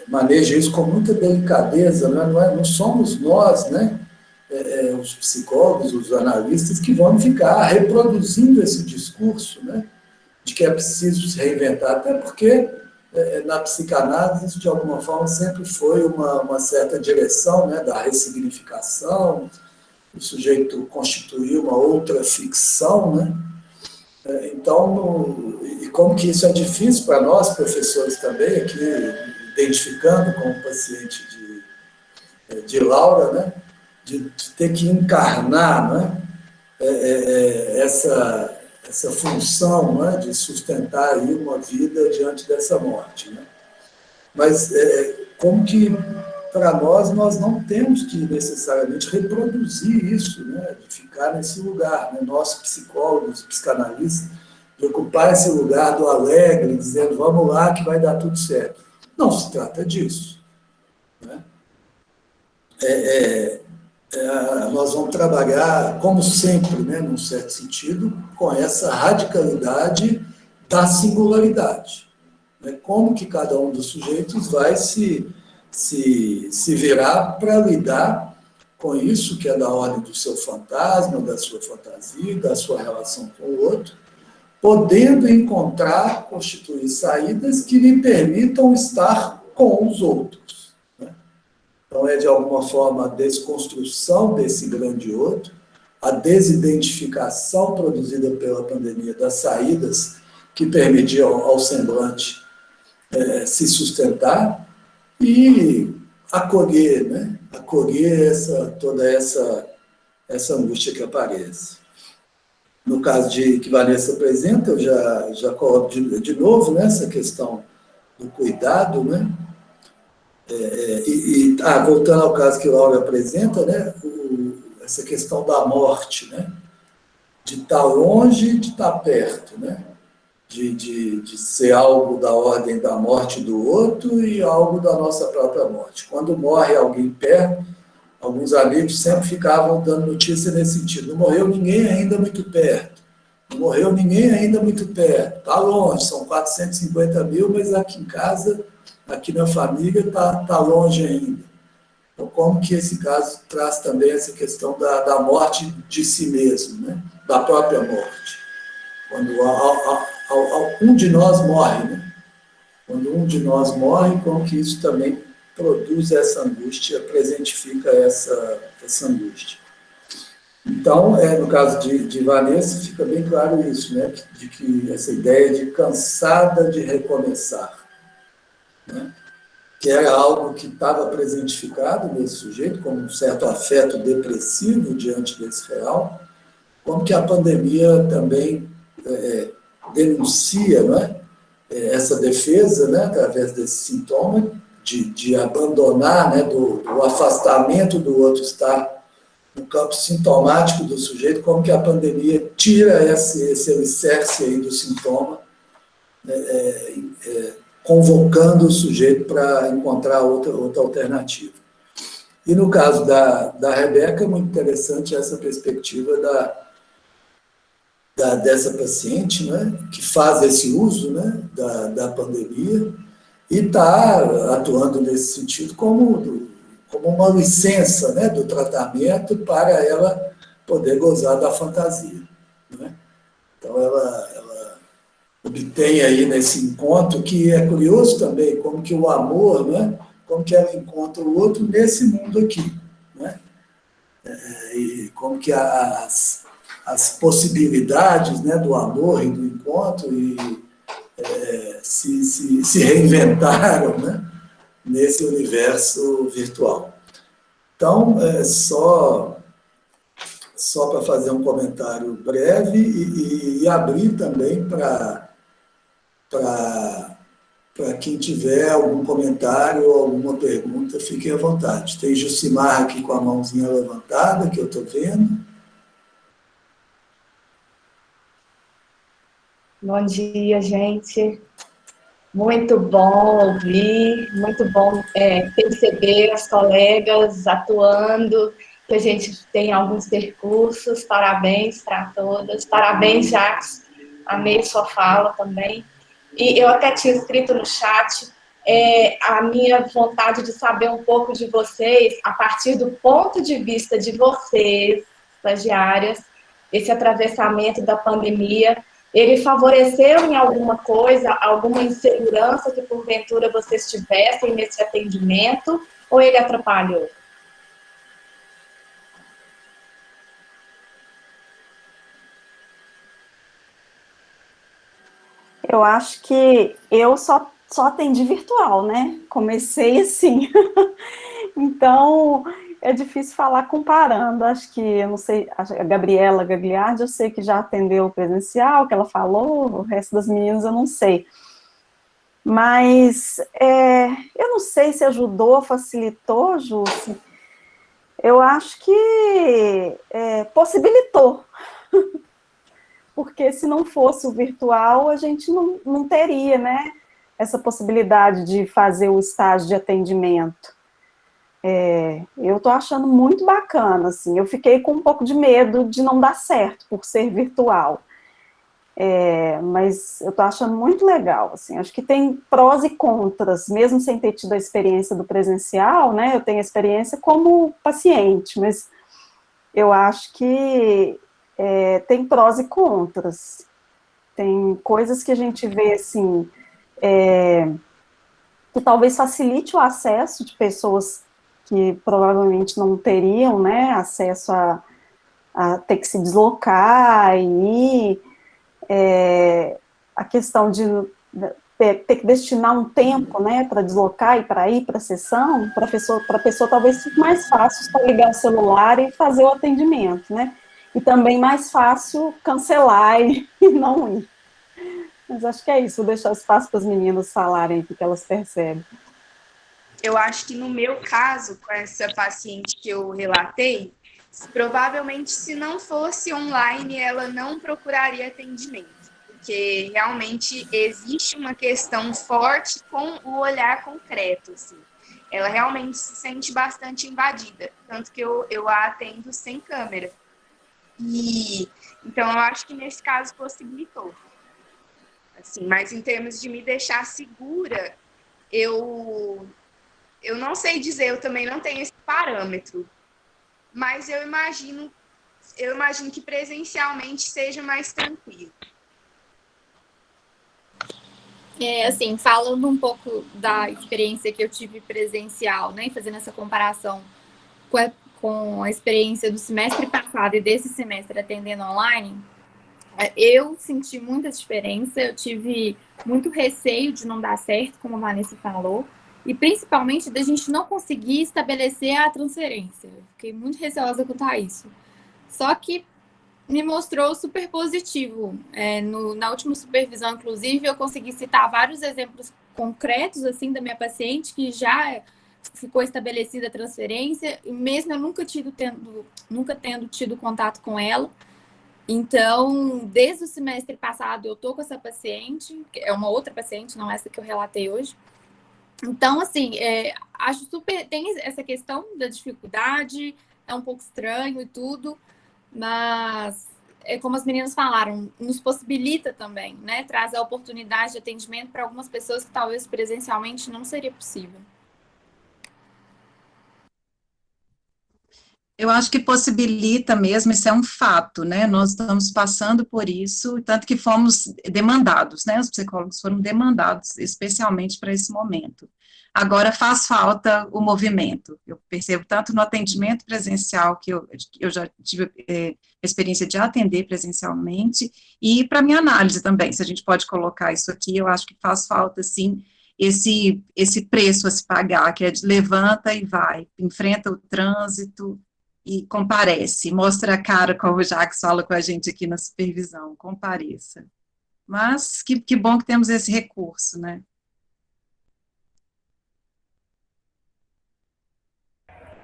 maneje isso com muita delicadeza, não somos nós, né, os psicólogos, os analistas, que vão ficar reproduzindo esse discurso, né, de que é preciso se reinventar, até porque na psicanálise isso, de alguma forma, sempre foi uma certa direção, né, da ressignificação, o sujeito constituir uma outra ficção, né? Então, e como que isso é difícil para nós, professores também, aqui, identificando como paciente de Laura, né, de ter que encarnar, né, essa função, né, de sustentar aí uma vida diante dessa morte, né? Mas como que, para nós não temos que necessariamente reproduzir isso, né, de ficar nesse lugar, né, nós psicólogos, psicanalistas, de ocupar esse lugar do alegre, dizendo, vamos lá que vai dar tudo certo. Não se trata disso, né? Nós vamos trabalhar, como sempre, né, num certo sentido, com essa radicalidade da singularidade, né? Como que cada um dos sujeitos vai se virar para lidar com isso, que é da ordem do seu fantasma, da sua fantasia, da sua relação com o outro, podendo encontrar, constituir saídas que lhe permitam estar com os outros, né? Então, de alguma forma, a desconstrução desse grande outro, a desidentificação produzida pela pandemia das saídas que permitiam ao semblante se sustentar e acolher, né? Acolher toda essa essa angústia que aparece. No caso que Vanessa apresenta, eu já coloco de novo, né, essa questão do cuidado, né? Voltando ao caso que Laura apresenta, né, essa questão da morte, né? De estar longe, de estar perto, né? De ser algo da ordem da morte do outro e algo da nossa própria morte. Quando morre alguém perto, alguns amigos sempre ficavam dando notícia nesse sentido. Não morreu ninguém ainda muito perto. Não morreu ninguém ainda muito perto. Está longe, são 450 mil, mas aqui em casa, aqui na família, está longe ainda. Então, como que esse caso traz também essa questão da morte de si mesmo, né? Da própria morte. Quando um de nós morre, né? Quando um de nós morre, como que isso também produz essa angústia, presentifica essa angústia. Então, no caso de Vanessa, fica bem claro isso, né? De que essa ideia de cansada de recomeçar, né? Que era algo que estava presentificado nesse sujeito, como um certo afeto depressivo diante desse real, como que a pandemia também denuncia, não é? Essa defesa, né, através desse sintoma, de abandonar, né, do afastamento do outro estar no campo sintomático do sujeito, como que a pandemia tira esse alicerce aí do sintoma, convocando o sujeito para encontrar outra alternativa. E no caso da Rebeca, é muito interessante essa perspectiva dessa paciente, né, que faz esse uso, né, da pandemia e está atuando nesse sentido como uma licença, né, do tratamento para ela poder gozar da fantasia, né? Então, ela obtém aí nesse encontro, que é curioso também, como que o amor, né, como que ela encontra o outro nesse mundo aqui, né? E como que as possibilidades, né, do amor e do encontro se reinventaram, né, nesse universo virtual. Então, só para fazer um comentário breve e abrir também para quem tiver algum comentário ou alguma pergunta, fiquem à vontade. Tem Jucimar aqui com a mãozinha levantada, que eu estou vendo. Bom dia, gente. Muito bom ouvir, muito bom perceber as colegas atuando, que a gente tem alguns percursos. Parabéns para todas. Parabéns, Jacques. Amei sua fala também. E eu até tinha escrito no chat a minha vontade de saber um pouco de vocês, a partir do ponto de vista de vocês, estagiárias, esse atravessamento da pandemia. Ele favoreceu em alguma coisa, alguma insegurança que porventura vocês tivessem nesse atendimento, ou ele atrapalhou? Eu acho que eu só atendi virtual, né? Comecei assim. Então, é difícil falar comparando. Acho que, eu não sei, a Gabriela Gagliardi, eu sei que já atendeu presencial, que ela falou, o resto das meninas eu não sei. Mas eu não sei se ajudou, facilitou, Jússi. Eu acho que possibilitou. Porque se não fosse o virtual, a gente não teria, né, essa possibilidade de fazer o estágio de atendimento. Eu estou achando muito bacana, assim. Eu fiquei com um pouco de medo de não dar certo por ser virtual. Mas eu estou achando muito legal, assim. Acho que tem prós e contras, mesmo sem ter tido a experiência do presencial, né? Eu tenho a experiência como paciente, mas eu acho que tem prós e contras. Tem coisas que a gente vê, assim, que talvez facilite o acesso de pessoas que provavelmente não teriam, né, acesso a ter que se deslocar, e a questão ter que destinar um tempo, né, para deslocar e para ir para a sessão, para a pessoa talvez fique mais fácil só ligar o celular e fazer o atendimento, né? E também mais fácil cancelar e não ir. Mas acho que é isso, vou deixar espaço para as meninas falarem o que elas percebem. Eu acho que no meu caso, com essa paciente que eu relatei, provavelmente se não fosse online, ela não procuraria atendimento, porque realmente existe uma questão forte com o olhar concreto, assim. Ela realmente se sente bastante invadida, tanto que eu a atendo sem câmera. E então eu acho que nesse caso possibilitou. Assim, mas em termos de me deixar segura, eu não sei dizer, eu também não tenho esse parâmetro, mas eu imagino que presencialmente seja mais tranquilo. Assim, falando um pouco da experiência que eu tive presencial, né, fazendo essa comparação com a experiência do semestre passado e desse semestre atendendo online, eu senti muita diferença, eu tive muito receio de não dar certo, como a Vanessa falou, e principalmente da gente não conseguir estabelecer a transferência. Eu fiquei muito receosa quanto a isso. Só que me mostrou super positivo. Na última supervisão, inclusive, eu consegui citar vários exemplos concretos assim da minha paciente que já ficou estabelecida a transferência, e mesmo eu nunca tendo tido contato com ela. Então, desde o semestre passado, eu tô com essa paciente, que é uma outra paciente, não essa que eu relatei hoje. Então, assim, acho super... Tem essa questão da dificuldade, é um pouco estranho e tudo, mas, como as meninas falaram, nos possibilita também, né? Traz a oportunidade de atendimento para algumas pessoas que talvez presencialmente não seria possível. Eu acho que possibilita mesmo, isso é um fato, né? Nós estamos passando por isso, tanto que fomos demandados, né? Os psicólogos foram demandados especialmente para esse momento. Agora faz falta o movimento. Eu percebo tanto no atendimento presencial, que eu já tive experiência de atender presencialmente, e para minha análise também, se a gente pode colocar isso aqui, eu acho que faz falta, sim, esse preço a se pagar, que é de levanta e vai, enfrenta o trânsito, e comparece, mostra a cara, como o Jacques fala com a gente aqui na supervisão, compareça. Mas que bom que temos esse recurso, né?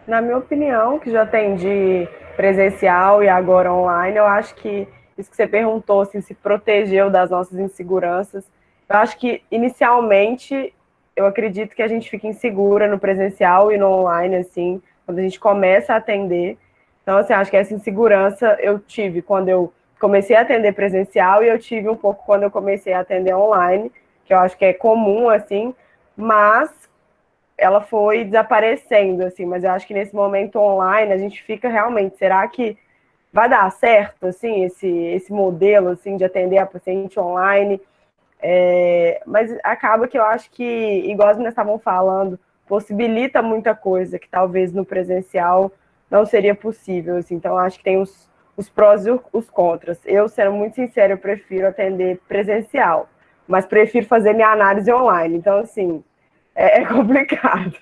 Na minha opinião, que já atendi presencial e agora online, eu acho que isso que você perguntou, assim, se protegeu das nossas inseguranças, eu acho que, inicialmente, eu acredito que a gente fica insegura no presencial e no online, assim, quando a gente começa a atender. Então, assim, acho que essa insegurança eu tive quando eu comecei a atender presencial e eu tive um pouco quando eu comecei a atender online, que eu acho que é comum, assim, mas ela foi desaparecendo, assim, mas eu acho que nesse momento online a gente fica realmente, será que vai dar certo, assim, esse modelo, assim, de atender a paciente online? Mas acaba que eu acho que, igual as meninas estavam falando, possibilita muita coisa que talvez no presencial não seria possível, assim. Então, acho que tem os prós e os contras. Eu, sendo muito sincera, eu prefiro atender presencial, mas prefiro fazer minha análise online. Então, assim, é complicado.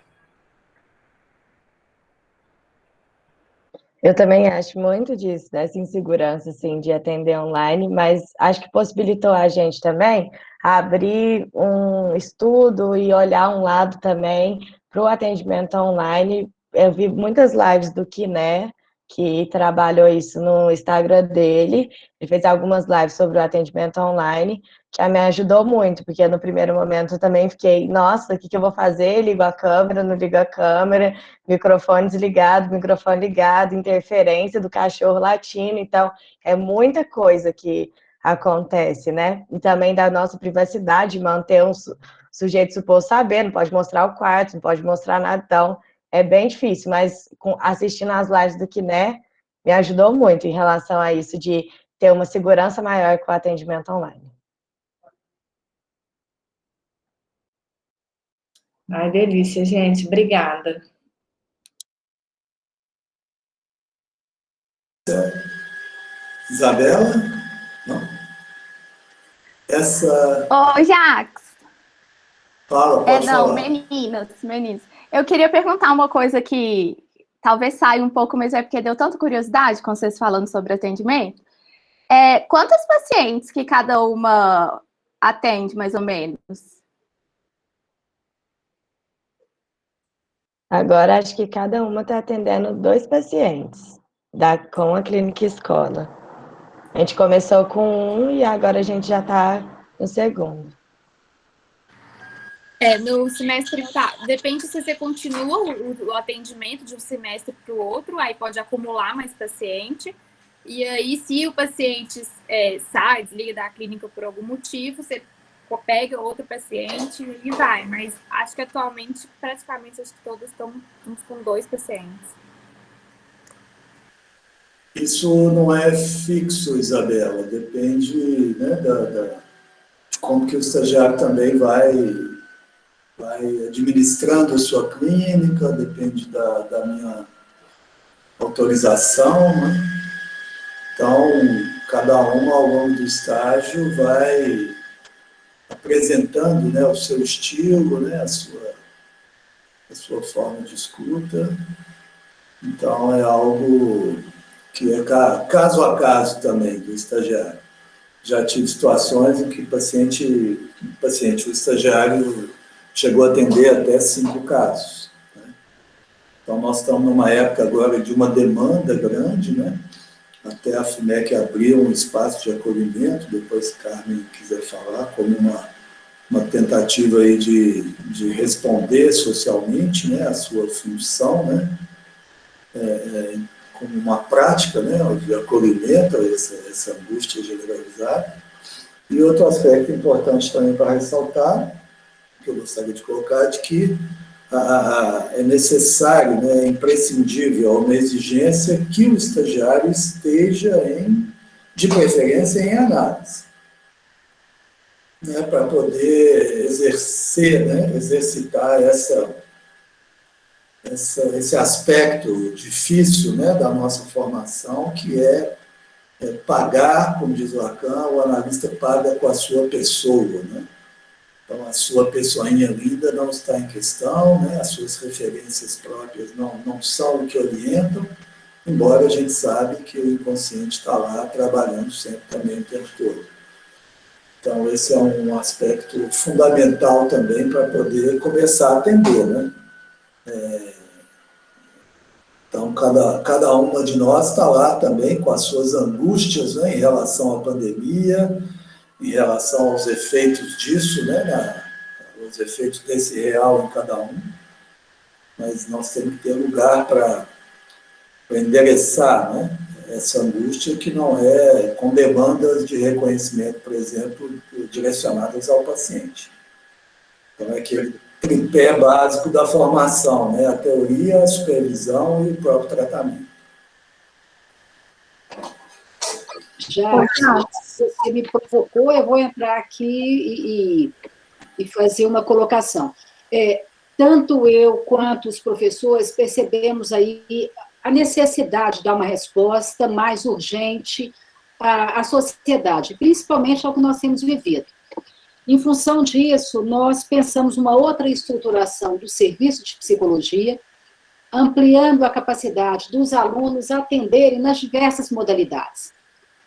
Eu também acho muito disso, dessa insegurança, assim, de atender online, mas acho que possibilitou a gente também abrir um estudo e olhar um lado também para o atendimento online. Eu vi muitas lives do Kiné, que trabalhou isso no Instagram dele, ele fez algumas lives sobre o atendimento online, que me ajudou muito, porque no primeiro momento eu também fiquei, nossa, o que eu vou fazer? Ligo a câmera, não ligo a câmera, microfone desligado, microfone ligado, interferência do cachorro latindo, então é muita coisa que acontece, né? E também da nossa privacidade, manter um sujeito suposto saber, não pode mostrar o quarto, não pode mostrar nada, então é bem difícil, mas assistindo as lives do Kiné, me ajudou muito em relação a isso, de ter uma segurança maior com o atendimento online. Ai, delícia, gente. Obrigada. Isabela? Não? Essa... Ô, Jacques, Pode não, falar. meninos. Eu queria perguntar uma coisa que talvez saia um pouco, mas é porque deu tanta curiosidade com vocês falando sobre atendimento. Quantos pacientes que cada uma atende, mais ou menos? Agora, acho que cada uma está atendendo 2 pacientes com a clínica escola. A gente começou com 1 e agora a gente já está no segundo. No semestre, depende se você continua o atendimento de um semestre para o outro, aí pode acumular mais paciente, e aí se o paciente sai, desliga da clínica por algum motivo, você pega outro paciente e vai, mas acho que atualmente, praticamente, acho que todas estão com 2 pacientes. Isso não é fixo, Isabela, depende, né, de como que o estagiário também vai administrando a sua clínica, depende da minha autorização, né? Então, cada uma, ao longo do estágio, vai apresentando, né, o seu estilo, né, a sua forma de escuta. Então, é algo que é caso a caso também do estagiário. Já tive situações em que o estagiário chegou a atender até 5 casos. Né? Então, nós estamos numa época agora de uma demanda grande, né? Até a FUMEC abriu um espaço de acolhimento, depois, se Carmen quiser falar, como uma tentativa aí de responder socialmente, né, a sua função, né, como uma prática, né, de acolhimento a essa angústia generalizada. E outro aspecto importante também para ressaltar, que eu gostaria de colocar, de que é necessário, né, é imprescindível, uma exigência que o estagiário esteja de preferência em análise, né, para poder exercitar esse aspecto difícil, né, da nossa formação, que é pagar, como diz o Lacan, o analista paga com a sua pessoa, né? Então, a sua pessoinha linda não está em questão, né? As suas referências próprias não são o que orientam, embora a gente sabe que o inconsciente está lá trabalhando sempre também o tempo todo. Então, esse é um aspecto fundamental também para poder começar a atender, né? Então, cada uma de nós está lá também com as suas angústias, né, em relação à pandemia, em relação aos efeitos disso, né, os efeitos desse real em cada um. Mas nós temos que ter lugar para endereçar, né, essa angústia que não é com demandas de reconhecimento, por exemplo, direcionadas ao paciente. Então, é aquele tripé básico da formação, né? A teoria, a supervisão e o próprio tratamento. Já você me provocou, eu vou entrar aqui e fazer uma colocação. Tanto eu quanto os professores percebemos aí a necessidade de dar uma resposta mais urgente à sociedade, principalmente ao que nós temos vivido. Em função disso, nós pensamos uma outra estruturação do serviço de psicologia, ampliando a capacidade dos alunos a atenderem nas diversas modalidades.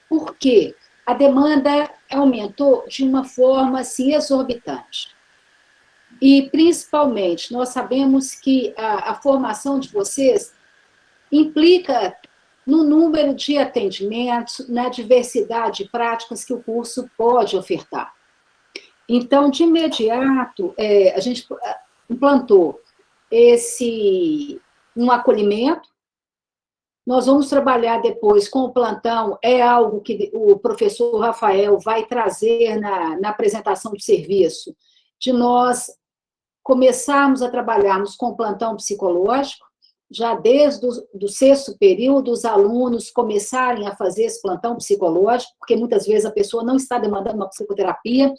Por quê? A demanda aumentou de uma forma assim, exorbitante. E, principalmente, nós sabemos que a formação de vocês implica no número de atendimentos, na diversidade de práticas que o curso pode ofertar. Então, de imediato, a gente implantou um acolhimento. Nós vamos trabalhar depois com o plantão, é algo que o professor Rafael vai trazer na apresentação do serviço, de nós começarmos a trabalharmos com o plantão psicológico, já desde o 6º período, os alunos começarem a fazer esse plantão psicológico, porque muitas vezes a pessoa não está demandando uma psicoterapia,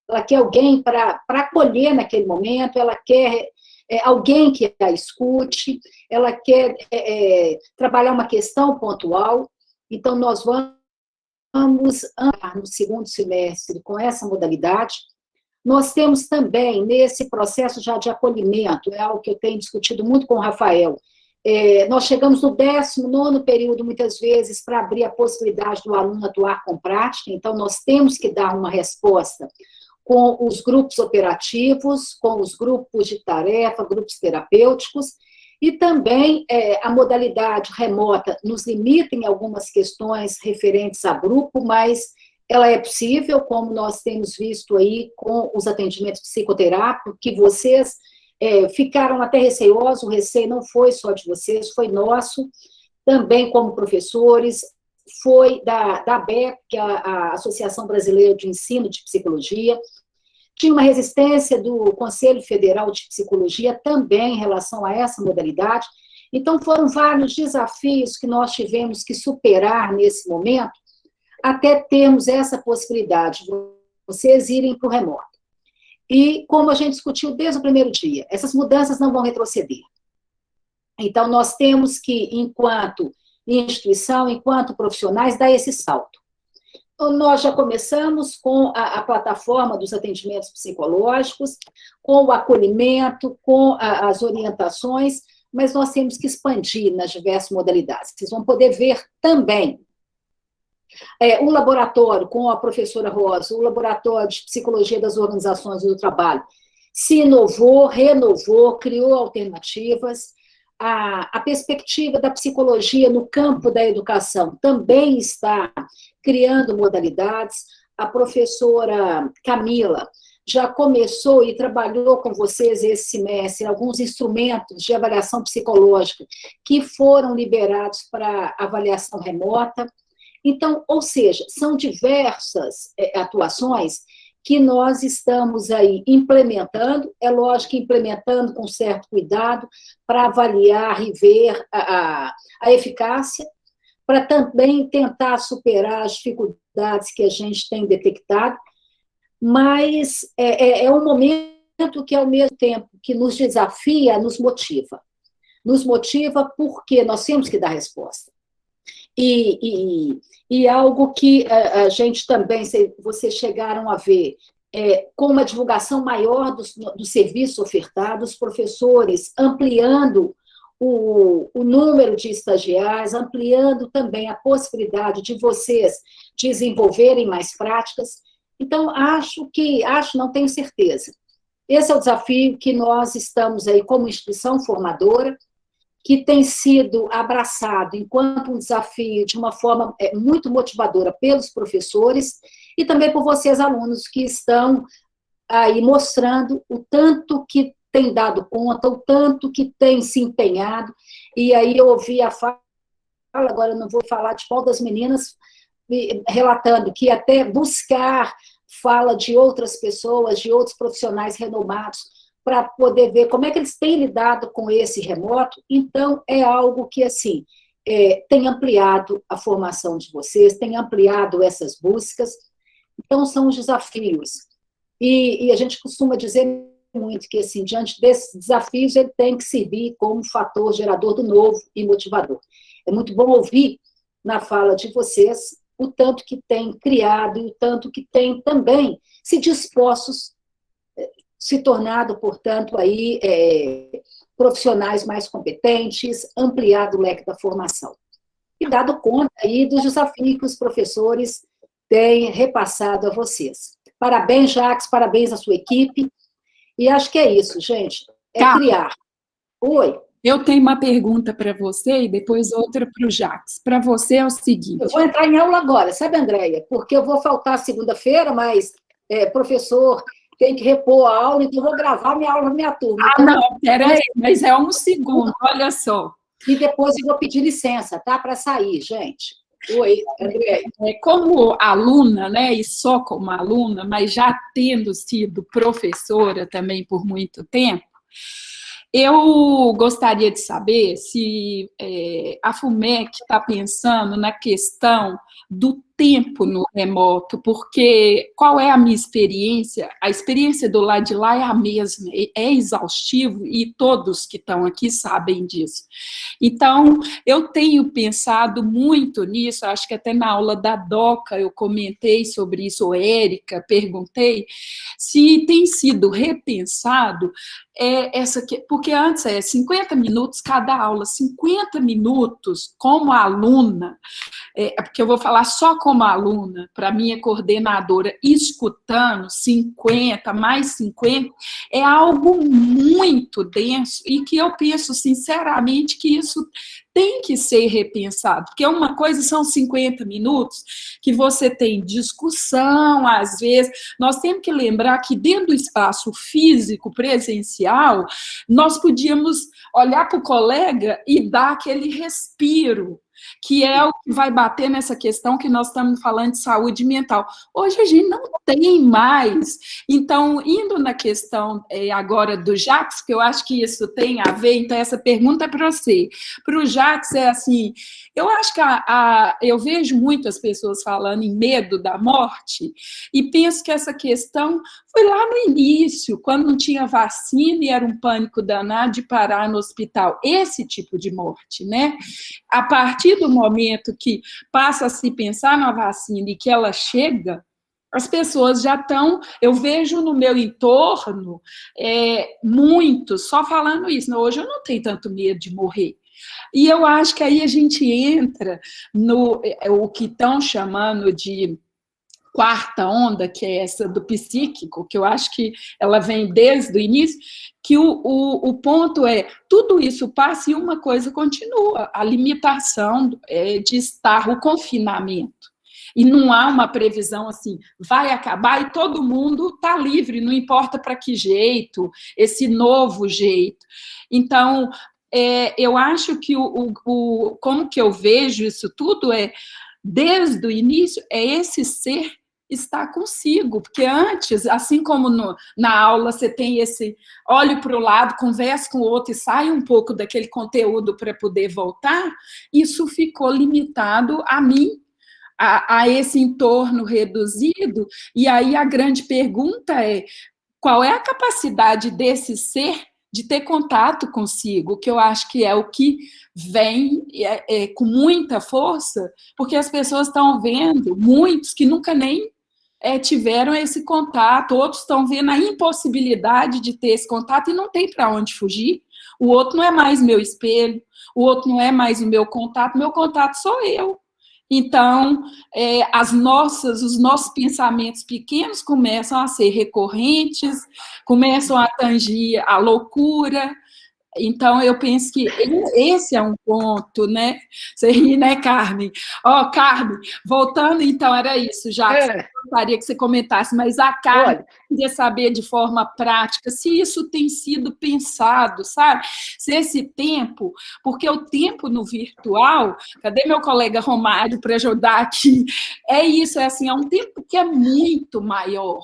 ela quer alguém para acolher naquele momento, ela quer alguém que a escute, ela quer trabalhar uma questão pontual. Então, nós vamos andar no 2º semestre com essa modalidade. Nós temos também, nesse processo já de acolhimento, é algo que eu tenho discutido muito com o Rafael, nós chegamos no 19º período, muitas vezes, para abrir a possibilidade do aluno atuar com prática, então nós temos que dar uma resposta com os grupos operativos, com os grupos de tarefa, grupos terapêuticos, e também a modalidade remota nos limita em algumas questões referentes a grupo, mas ela é possível, como nós temos visto aí com os atendimentos psicoterápicos, que vocês ficaram até receosos, o receio não foi só de vocês, foi nosso, também como professores, foi da ABEP, que é a Associação Brasileira de Ensino de Psicologia, tinha uma resistência do Conselho Federal de Psicologia também em relação a essa modalidade, então foram vários desafios que nós tivemos que superar nesse momento, até termos essa possibilidade de vocês irem para o remoto. E, como a gente discutiu desde o primeiro dia, essas mudanças não vão retroceder. Então, nós temos que, enquanto instituição, enquanto profissionais, dar esse salto. Então, nós já começamos com a plataforma dos atendimentos psicológicos, com o acolhimento, com as orientações, mas nós temos que expandir nas diversas modalidades. Vocês vão poder ver também o laboratório com a professora Rosa, o laboratório de psicologia das organizações do trabalho, se inovou, renovou, criou alternativas. A perspectiva da psicologia no campo da educação também está criando modalidades. A professora Camila já começou e trabalhou com vocês esse semestre alguns instrumentos de avaliação psicológica que foram liberados para avaliação remota. Então, ou seja, são diversas atuações que nós estamos aí implementando, é lógico que implementando com certo cuidado, para avaliar e ver a eficácia, para também tentar superar as dificuldades que a gente tem detectado, mas é um momento que, ao mesmo tempo que nos desafia, nos motiva. Nos motiva porque nós temos que dar resposta. E algo que a gente também, vocês chegaram a ver, com uma divulgação maior do serviço ofertado, os professores ampliando o número de estagiários, ampliando também a possibilidade de vocês desenvolverem mais práticas. Então, não tenho certeza. Esse é o desafio que nós estamos aí como instituição formadora, que tem sido abraçado enquanto um desafio de uma forma muito motivadora pelos professores e também por vocês, alunos, que estão aí mostrando o tanto que tem dado conta, o tanto que tem se empenhado. E aí eu ouvi a fala, agora eu não vou falar de qual das meninas, relatando que até buscar fala de outras pessoas, de outros profissionais renomados, para poder ver como é que eles têm lidado com esse remoto. Então, é algo que, assim, tem ampliado a formação de vocês, tem ampliado essas buscas. Então, são os desafios. E a gente costuma dizer muito que, assim, diante desses desafios, ele tem que servir como um fator gerador do novo e motivador. É muito bom ouvir, na fala de vocês, o tanto que tem criado e o tanto que tem também se dispostos se tornado, portanto, aí, profissionais mais competentes, ampliado o leque da formação. E dado conta aí dos desafios que os professores têm repassado a vocês. Parabéns, Jacques, parabéns à sua equipe. E acho que é isso, gente. Criar. Oi. Eu tenho uma pergunta para você e depois outra para o Jacques. Para você é o seguinte... Eu vou entrar em aula agora, sabe, Andréia? Porque eu vou faltar segunda-feira, mas professor... tem que repor a aula, então eu vou gravar minha aula na minha turma. Então, não, peraí, mas é um segundo, olha só. E depois eu vou pedir licença, tá? Para sair, gente. Oi, André. Como aluna, né, e só como aluna, mas já tendo sido professora também por muito tempo, eu gostaria de saber se a FUMEC está pensando na questão do tempo no remoto, porque qual é a minha experiência? A experiência do lado de lá é a mesma, é exaustivo e todos que estão aqui sabem disso. Então, eu tenho pensado muito nisso, acho que até na aula da DOCA eu comentei sobre isso, ou Érica, perguntei se tem sido repensado porque antes 50 minutos cada aula, 50 minutos como aluna, porque eu vou falar só como aluna, para minha coordenadora, escutando 50, mais 50, é algo muito denso e que eu penso sinceramente que isso tem que ser repensado, porque uma coisa são 50 minutos que você tem discussão, às vezes, nós temos que lembrar que dentro do espaço físico, presencial, nós podíamos olhar para o colega e dar aquele respiro, que é o que vai bater nessa questão que nós estamos falando de saúde mental. Hoje a gente não tem mais. Então, indo na questão agora do Jacques, que eu acho que isso tem a ver, então essa pergunta é para você. Para o Jacques é assim, eu acho que eu vejo muitas pessoas falando em medo da morte e penso que essa questão foi lá no início, quando não tinha vacina e era um pânico danado de parar no hospital. Esse tipo de morte, né? A partir do momento que passa a se pensar na vacina e que ela chega, as pessoas já estão, eu vejo no meu entorno, muitos só falando isso. Hoje eu não tenho tanto medo de morrer. E eu acho que aí a gente entra no o que estão chamando de quarta onda, que é essa do psíquico, que eu acho que ela vem desde o início, que o ponto é, tudo isso passa e uma coisa continua, a limitação de estar, o confinamento. E não há uma previsão assim, vai acabar e todo mundo está livre, não importa para que jeito, esse novo jeito. Então, eu acho que como que eu vejo isso tudo desde o início, esse ser estar consigo, porque antes, assim como na aula você tem esse, olhe para o lado, converse com o outro e sai um pouco daquele conteúdo para poder voltar, isso ficou limitado a mim, a esse entorno reduzido, e aí a grande pergunta é, qual é a capacidade desse ser de ter contato consigo, que eu acho que é o que vem com muita força, porque as pessoas estão vendo, muitos que nunca nem tiveram esse contato, outros estão vendo a impossibilidade de ter esse contato e não tem para onde fugir. O outro não é mais meu espelho, o outro não é mais o meu contato sou eu. Então, os nossos pensamentos pequenos começam a ser recorrentes, começam a tangir a loucura. Então, eu penso que esse é um ponto, né? Você ri, né, Carmen? Carmen, voltando, então, era isso, já que eu gostaria que você comentasse, mas a Carmen queria saber de forma prática se isso tem sido pensado, sabe? Se esse tempo, porque o tempo no virtual, cadê meu colega Romário para ajudar aqui? Isso, é um tempo que é muito maior.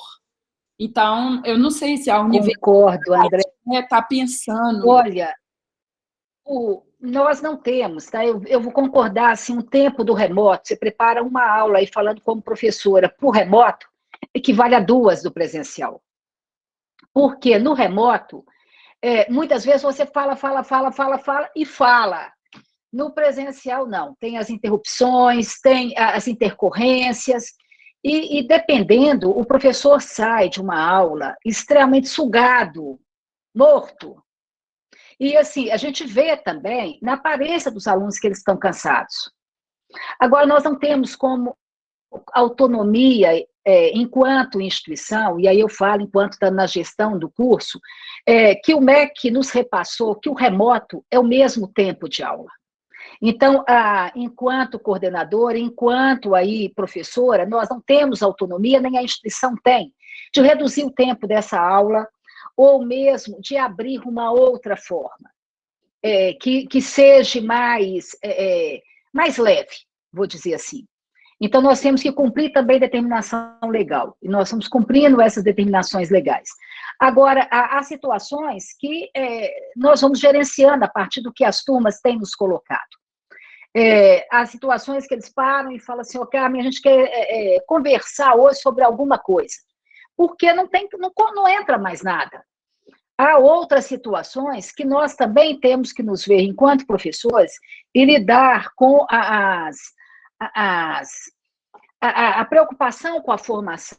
Então, eu não sei se a universidade Concordo, André. Está pensando. Olha, nós não temos, tá? Eu vou concordar, assim, um tempo do remoto, você prepara uma aula aí falando como professora por remoto, equivale a 2 do presencial. Porque no remoto, muitas vezes você fala e fala. No presencial, não. Tem as interrupções, tem as intercorrências, e dependendo, o professor sai de uma aula extremamente sugado, morto. E, assim, a gente vê também na aparência dos alunos que eles estão cansados. Agora, nós não temos como autonomia enquanto instituição, e aí eu falo enquanto está na gestão do curso, que o MEC nos repassou que o remoto é o mesmo tempo de aula. Então, enquanto coordenadora, enquanto aí professora, nós não temos autonomia, nem a instituição tem, de reduzir o tempo dessa aula, ou mesmo de abrir uma outra forma, que seja mais leve, vou dizer assim. Então, nós temos que cumprir também determinação legal, e nós estamos cumprindo essas determinações legais. Agora, há situações que nós vamos gerenciando a partir do que as turmas têm nos colocado. Há situações que eles param e falam assim, Carmen, a gente quer conversar hoje sobre alguma coisa, porque não entra mais nada. Há outras situações que nós também temos que nos ver, enquanto professores, e lidar com a preocupação com a formação,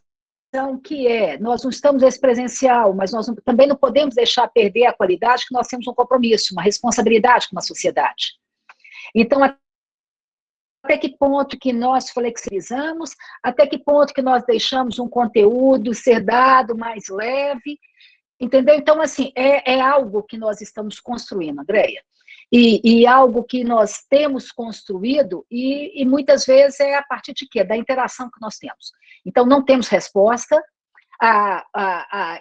que nós não estamos nesse presencial, mas nós também não podemos deixar perder a qualidade, que nós temos um compromisso, uma responsabilidade com a sociedade. Então, até que ponto que nós flexibilizamos, até que ponto que nós deixamos um conteúdo ser dado mais leve, entendeu? Então, assim, é algo que nós estamos construindo, Andréia, e algo que nós temos construído, e muitas vezes é a partir de quê? Da interação que nós temos. Então, não temos resposta.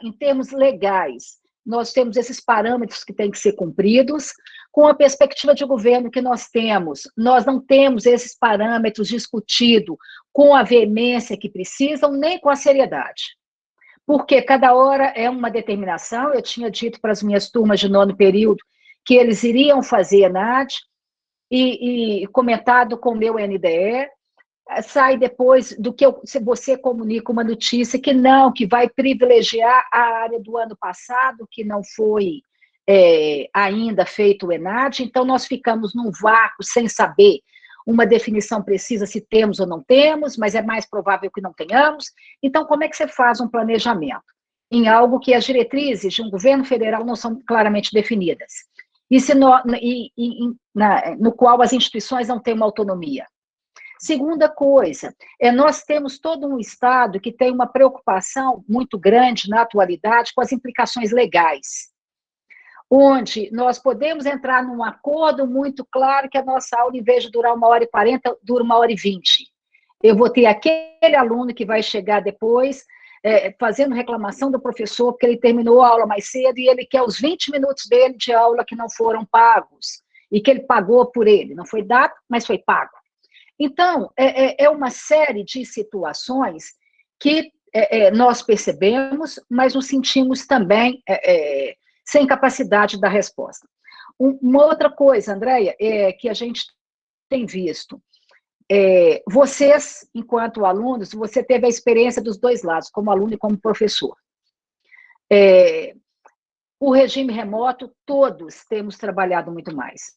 Em termos legais, nós temos esses parâmetros que têm que ser cumpridos. Com a perspectiva de governo que nós temos, nós não temos esses parâmetros discutidos com a veemência que precisam, nem com a seriedade. Porque cada hora é uma determinação. Eu tinha dito para as minhas turmas de 9º período que eles iriam fazer ENAD, e comentado com o meu NDE, sai depois do que você comunica uma notícia que não, que vai privilegiar a área do ano passado, que não foi ainda feito o ENAD, então nós ficamos num vácuo sem saber uma definição precisa se temos ou não temos, mas é mais provável que não tenhamos. Então, como é que você faz um planejamento em algo que as diretrizes de um governo federal não são claramente definidas? No qual as instituições não têm uma autonomia. Segunda coisa, nós temos todo um Estado que tem uma preocupação muito grande na atualidade com as implicações legais, onde nós podemos entrar num acordo muito claro que a nossa aula, em vez de durar 1h40, dura 1h20. Eu vou ter aquele aluno que vai chegar depois, fazendo reclamação do professor, porque ele terminou a aula mais cedo e ele quer os 20 minutos dele de aula que não foram pagos, e que ele pagou por ele. Não foi dado, mas foi pago. Então, é uma série de situações que nós percebemos, mas nos sentimos também sem capacidade da resposta. Uma outra coisa, Andréia, que a gente tem visto, vocês, enquanto alunos, você teve a experiência dos dois lados, como aluno e como professor. O regime remoto, todos temos trabalhado muito mais.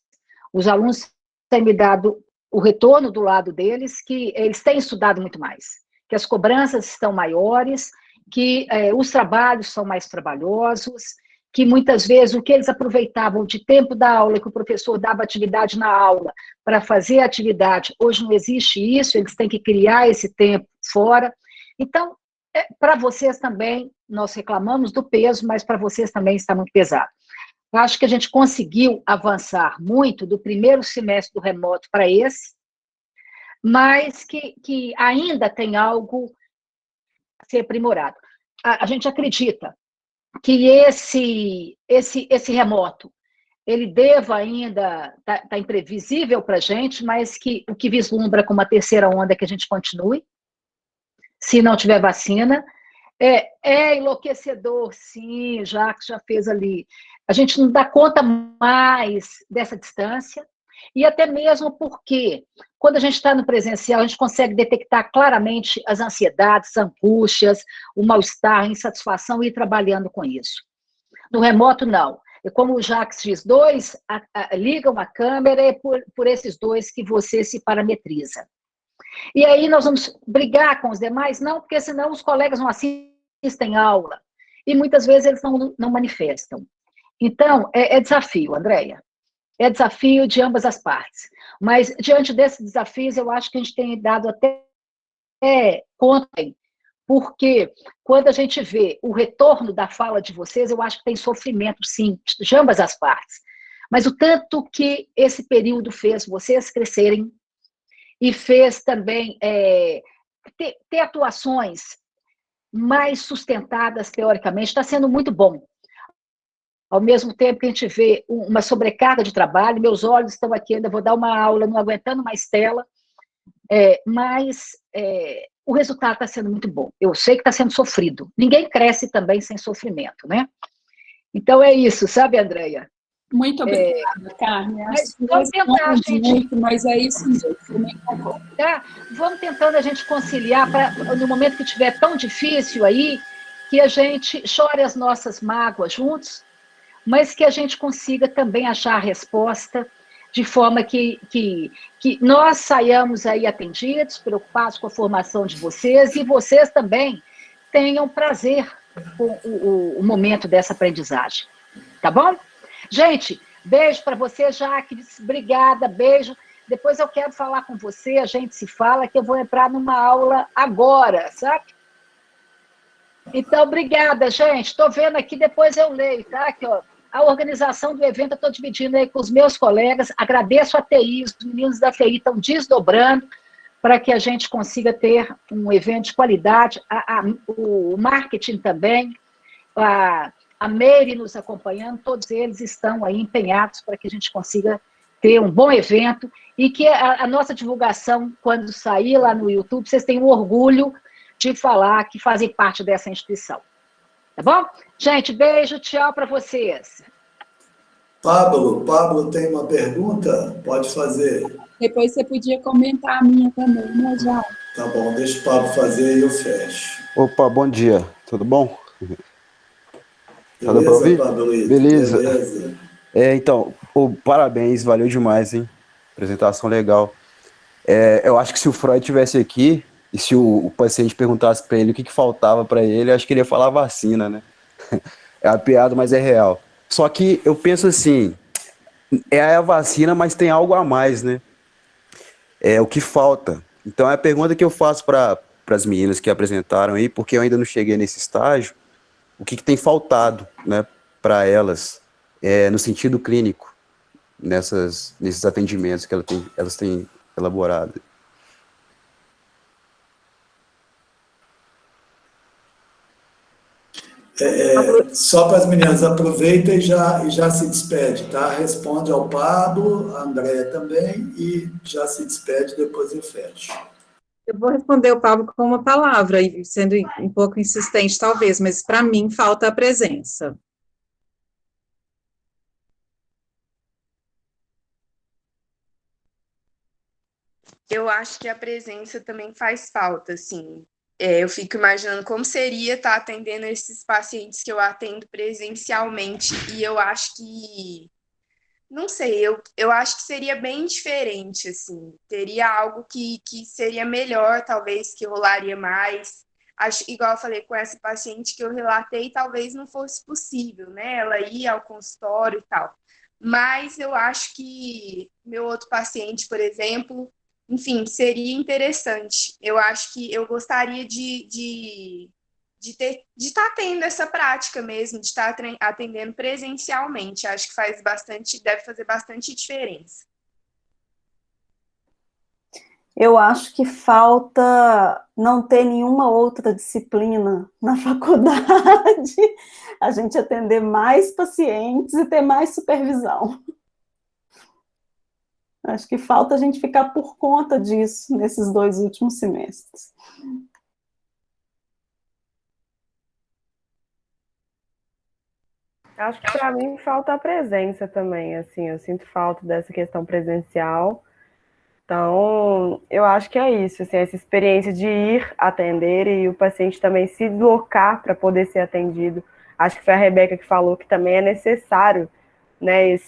Os alunos têm me dado o retorno do lado deles, que eles têm estudado muito mais, que as cobranças estão maiores, que os trabalhos são mais trabalhosos, que muitas vezes o que eles aproveitavam de tempo da aula, que o professor dava atividade na aula, para fazer a atividade, hoje não existe isso, eles têm que criar esse tempo fora. Então, para vocês também, nós reclamamos do peso, mas para vocês também está muito pesado. Eu acho que a gente conseguiu avançar muito do primeiro semestre do remoto para esse, mas que ainda tem algo a ser aprimorado. A gente acredita que esse remoto, ele deva ainda, está imprevisível para a gente, mas que o que vislumbra como uma terceira onda é que a gente continue, se não tiver vacina. É enlouquecedor, sim, já fez ali. A gente não dá conta mais dessa distância, e até mesmo porque, quando a gente está no presencial, a gente consegue detectar claramente as ansiedades, angústias, o mal-estar, a insatisfação e ir trabalhando com isso. No remoto, não. Como o Jacques diz, dois ligam a câmera, é por esses dois que você se parametriza. E aí nós vamos brigar com os demais? Não, porque senão os colegas não assistem aula. E muitas vezes eles não manifestam. Então, é desafio, Andréia. É desafio de ambas as partes. Mas, diante desses desafios, eu acho que a gente tem dado até conta, porque quando a gente vê o retorno da fala de vocês, eu acho que tem sofrimento, sim, de ambas as partes. Mas o tanto que esse período fez vocês crescerem e fez também ter atuações mais sustentadas teoricamente, está sendo muito bom. Ao mesmo tempo que a gente vê uma sobrecarga de trabalho, meus olhos estão aqui, ainda vou dar uma aula, não aguentando mais tela, mas o resultado está sendo muito bom. Eu sei que está sendo sofrido. Ninguém cresce também sem sofrimento, né? Então é isso, sabe, Andréia? Muito obrigada, Carmen. Mas vamos tentar, gente. Muito, mas é isso mesmo, também concordo. Tá? Vamos tentando a gente conciliar para no momento que estiver tão difícil aí, que a gente chore as nossas mágoas juntos, mas que a gente consiga também achar a resposta de forma que nós saiamos aí atendidos, preocupados com a formação de vocês, e vocês também tenham prazer com o momento dessa aprendizagem. Tá bom? Gente, beijo para você, Jaque. Obrigada, beijo. Depois eu quero falar com você, a gente se fala, que eu vou entrar numa aula agora, sabe? Então, obrigada, gente. Estou vendo aqui, depois eu leio, tá? Aqui, ó. A organização do evento eu estou dividindo aí com os meus colegas. Agradeço a TI, os meninos da TI estão desdobrando para que a gente consiga ter um evento de qualidade. O marketing também, a Meire nos acompanhando, todos eles estão aí empenhados para que a gente consiga ter um bom evento e que a nossa divulgação, quando sair lá no YouTube, vocês tenham orgulho de falar que fazem parte dessa instituição. Tá bom? Gente, beijo, tchau para vocês. Pablo tem uma pergunta? Pode fazer. Depois você podia comentar a minha também, né, João? Tá bom, deixa o Pablo fazer e eu fecho. Opa, bom dia, tudo bom? Beleza, Pablo? Beleza. Então, parabéns, valeu demais, hein? Apresentação legal. Eu acho que se o Freud estivesse aqui, e se o paciente perguntasse para ele o que faltava para ele, acho que ele ia falar vacina, né? É uma piada, mas é real. Só que eu penso assim, é a vacina, mas tem algo a mais, né? É o que falta. Então, é a pergunta que eu faço para as meninas que apresentaram aí, porque eu ainda não cheguei nesse estágio, o que tem faltado, né, para elas, no sentido clínico, nesses atendimentos que elas têm elaborado. Só para as meninas, aproveita e já se despede, tá? Responde ao Pablo, a Andréia também, e já se despede, depois eu fecho. Eu vou responder o Pablo com uma palavra, sendo um pouco insistente, talvez, mas para mim falta a presença. Eu acho que a presença também faz falta, assim. Eu fico imaginando como seria estar atendendo esses pacientes que eu atendo presencialmente, e eu acho que, não sei, eu acho que seria bem diferente, assim, teria algo que seria melhor, talvez, que rolaria mais. Acho, igual eu falei com essa paciente que eu relatei, talvez não fosse possível, né, ela ia ao consultório e tal. Mas eu acho que meu outro paciente, por exemplo, enfim, seria interessante. Eu acho que eu gostaria de estar tendo essa prática mesmo, de estar atendendo presencialmente. Acho que deve fazer bastante diferença. Eu acho que falta não ter nenhuma outra disciplina na faculdade, a gente atender mais pacientes e ter mais supervisão. Acho que falta a gente ficar por conta disso nesses 2 últimos semestres. Acho que para mim falta a presença também, assim, eu sinto falta dessa questão presencial. Então, eu acho que é isso, assim, essa experiência de ir atender e o paciente também se deslocar para poder ser atendido. Acho que foi a Rebeca que falou que também é necessário, né,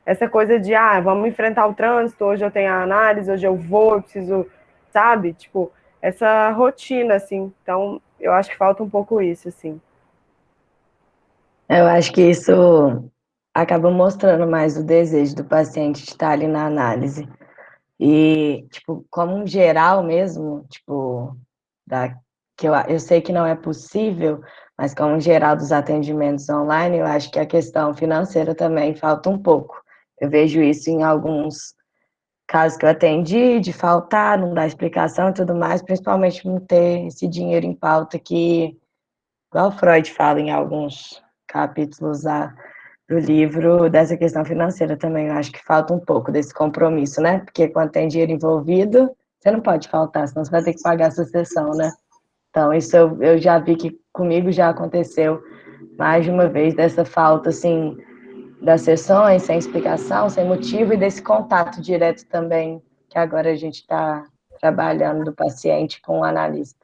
essa coisa de, vamos enfrentar o trânsito, hoje eu tenho a análise, hoje eu vou, eu preciso, sabe? Tipo, essa rotina, assim. Então, eu acho que falta um pouco isso, assim. Eu acho que isso acaba mostrando mais o desejo do paciente de estar ali na análise. E, tipo, como um geral mesmo, tipo, que eu sei que não é possível, mas como um geral dos atendimentos online, eu acho que a questão financeira também falta um pouco. Eu vejo isso em alguns casos que eu atendi, de faltar, não dar explicação e tudo mais, principalmente não ter esse dinheiro em pauta que, igual o Freud fala em alguns capítulos do livro, dessa questão financeira também, eu acho que falta um pouco desse compromisso, né? Porque quando tem dinheiro envolvido, você não pode faltar, senão você vai ter que pagar a sua sessão, né? Então, isso eu já vi que comigo já aconteceu mais de uma vez, dessa falta, assim, das sessões, sem explicação, sem motivo, e desse contato direto também, que agora a gente está trabalhando do paciente com o analista.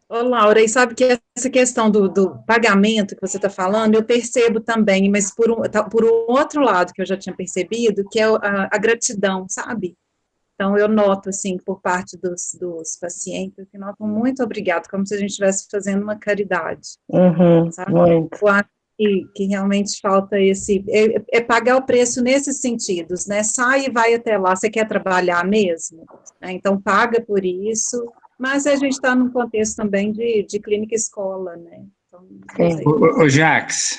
Ô, Laura, e sabe que essa questão do pagamento que você está falando, eu percebo também, mas por um outro lado que eu já tinha percebido, que é a gratidão, sabe? Então, eu noto, assim, por parte dos pacientes, que notam muito obrigado, como se a gente estivesse fazendo uma caridade, sabe? Muito. Eu acho que realmente falta é pagar o preço nesses sentidos, né? Sai e vai até lá, você quer trabalhar mesmo? Né? Então, paga por isso, mas a gente está num contexto também de clínica escola, né? Então, Ô, Jax,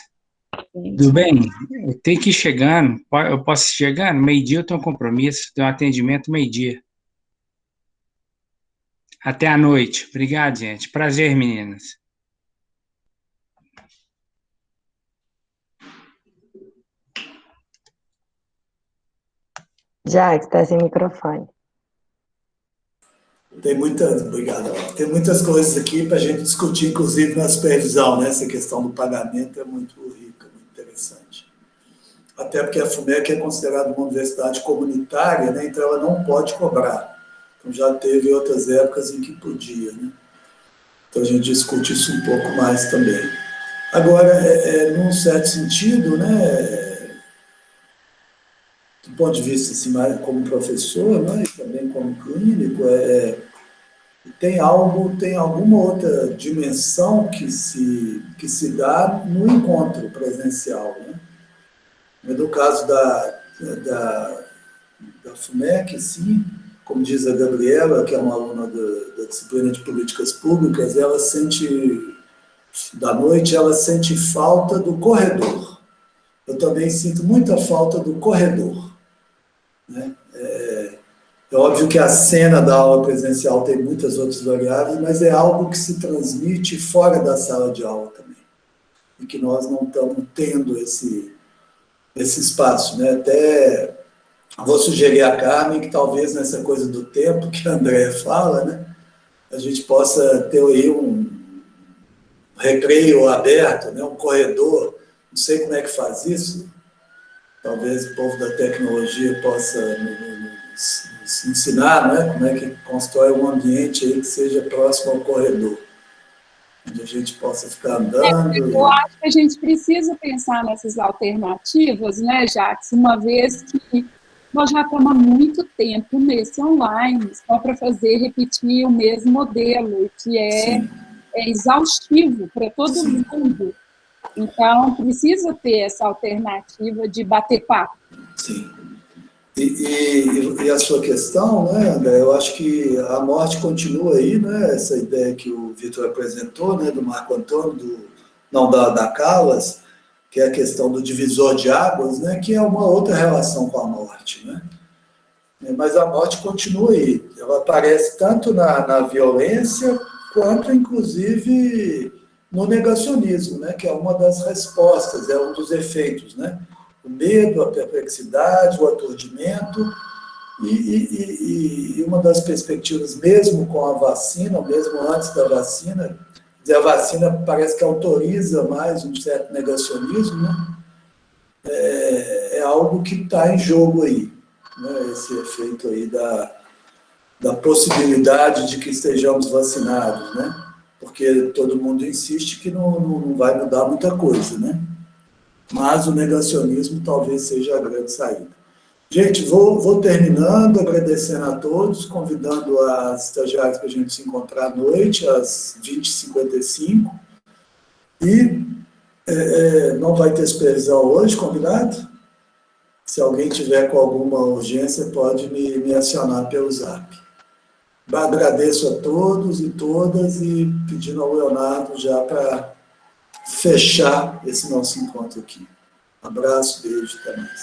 tudo bem? Eu tenho que ir chegando, eu posso ir chegando? Meio-dia eu tenho um compromisso, tenho um atendimento meio-dia. Até a noite. Obrigado, gente. Prazer, meninas. Jax, está sem microfone. Obrigado. Tem muitas coisas aqui para a gente discutir, inclusive na supervisão, né? Essa questão do pagamento é muito rica, muito interessante. Até porque a FUMEC é considerada uma universidade comunitária, né? Então ela não pode cobrar. Então já teve outras épocas em que podia, né? Então a gente discute isso um pouco mais também. Agora, num certo sentido, né? Do ponto de vista assim, mais como professor, né? E também como clínico, tem alguma outra dimensão que se dá no encontro presencial, né? No caso da FUMEC, sim, como diz a Gabriela, que é uma aluna da disciplina de políticas públicas, ela sente falta do corredor. Eu também sinto muita falta do corredor, né? É óbvio que a cena da aula presencial tem muitas outras variáveis, mas é algo que se transmite fora da sala de aula também. E que nós não estamos tendo esse espaço, né? Até vou sugerir a Carmen que talvez nessa coisa do tempo que a Andréa fala, né? A gente possa ter aí um recreio aberto, né? Um corredor, não sei como é que faz isso, talvez o povo da tecnologia possa nos ensinar, né, como é que constrói um ambiente aí que seja próximo ao corredor, onde a gente possa ficar andando. Eu acho que a gente precisa pensar nessas alternativas, né, Jax, uma vez que nós já estamos há muito tempo nesse online, só para repetir o mesmo modelo, que é exaustivo para todo mundo. Então, precisa ter essa alternativa de bater papo. Sim. E a sua questão, né, André, eu acho que a morte continua aí, né, essa ideia que o Vitor apresentou, né, do Marco Antônio, da Callas, que é a questão do divisor de águas, né, que é uma outra relação com a morte, né? Mas a morte continua aí. Ela aparece tanto na violência, quanto, inclusive, no negacionismo, né, que é uma das respostas, é um dos efeitos, né? O medo, a perplexidade, o aturdimento, e uma das perspectivas, mesmo com a vacina, ou mesmo antes da vacina, a vacina parece que autoriza mais um certo negacionismo, né? É algo que está em jogo aí, né? Esse efeito aí da possibilidade de que estejamos vacinados, né? Porque todo mundo insiste que não vai mudar muita coisa, né? Mas o negacionismo talvez seja a grande saída. Gente, vou terminando, agradecendo a todos, convidando as estagiárias para a gente se encontrar à noite, às 20h55. E não vai ter supervisão hoje, combinado? Se alguém tiver com alguma urgência, pode me acionar pelo Zap. Agradeço a todos e todas e pedindo ao Leonardo já para fechar esse nosso encontro aqui. Abraço, beijo, até mais.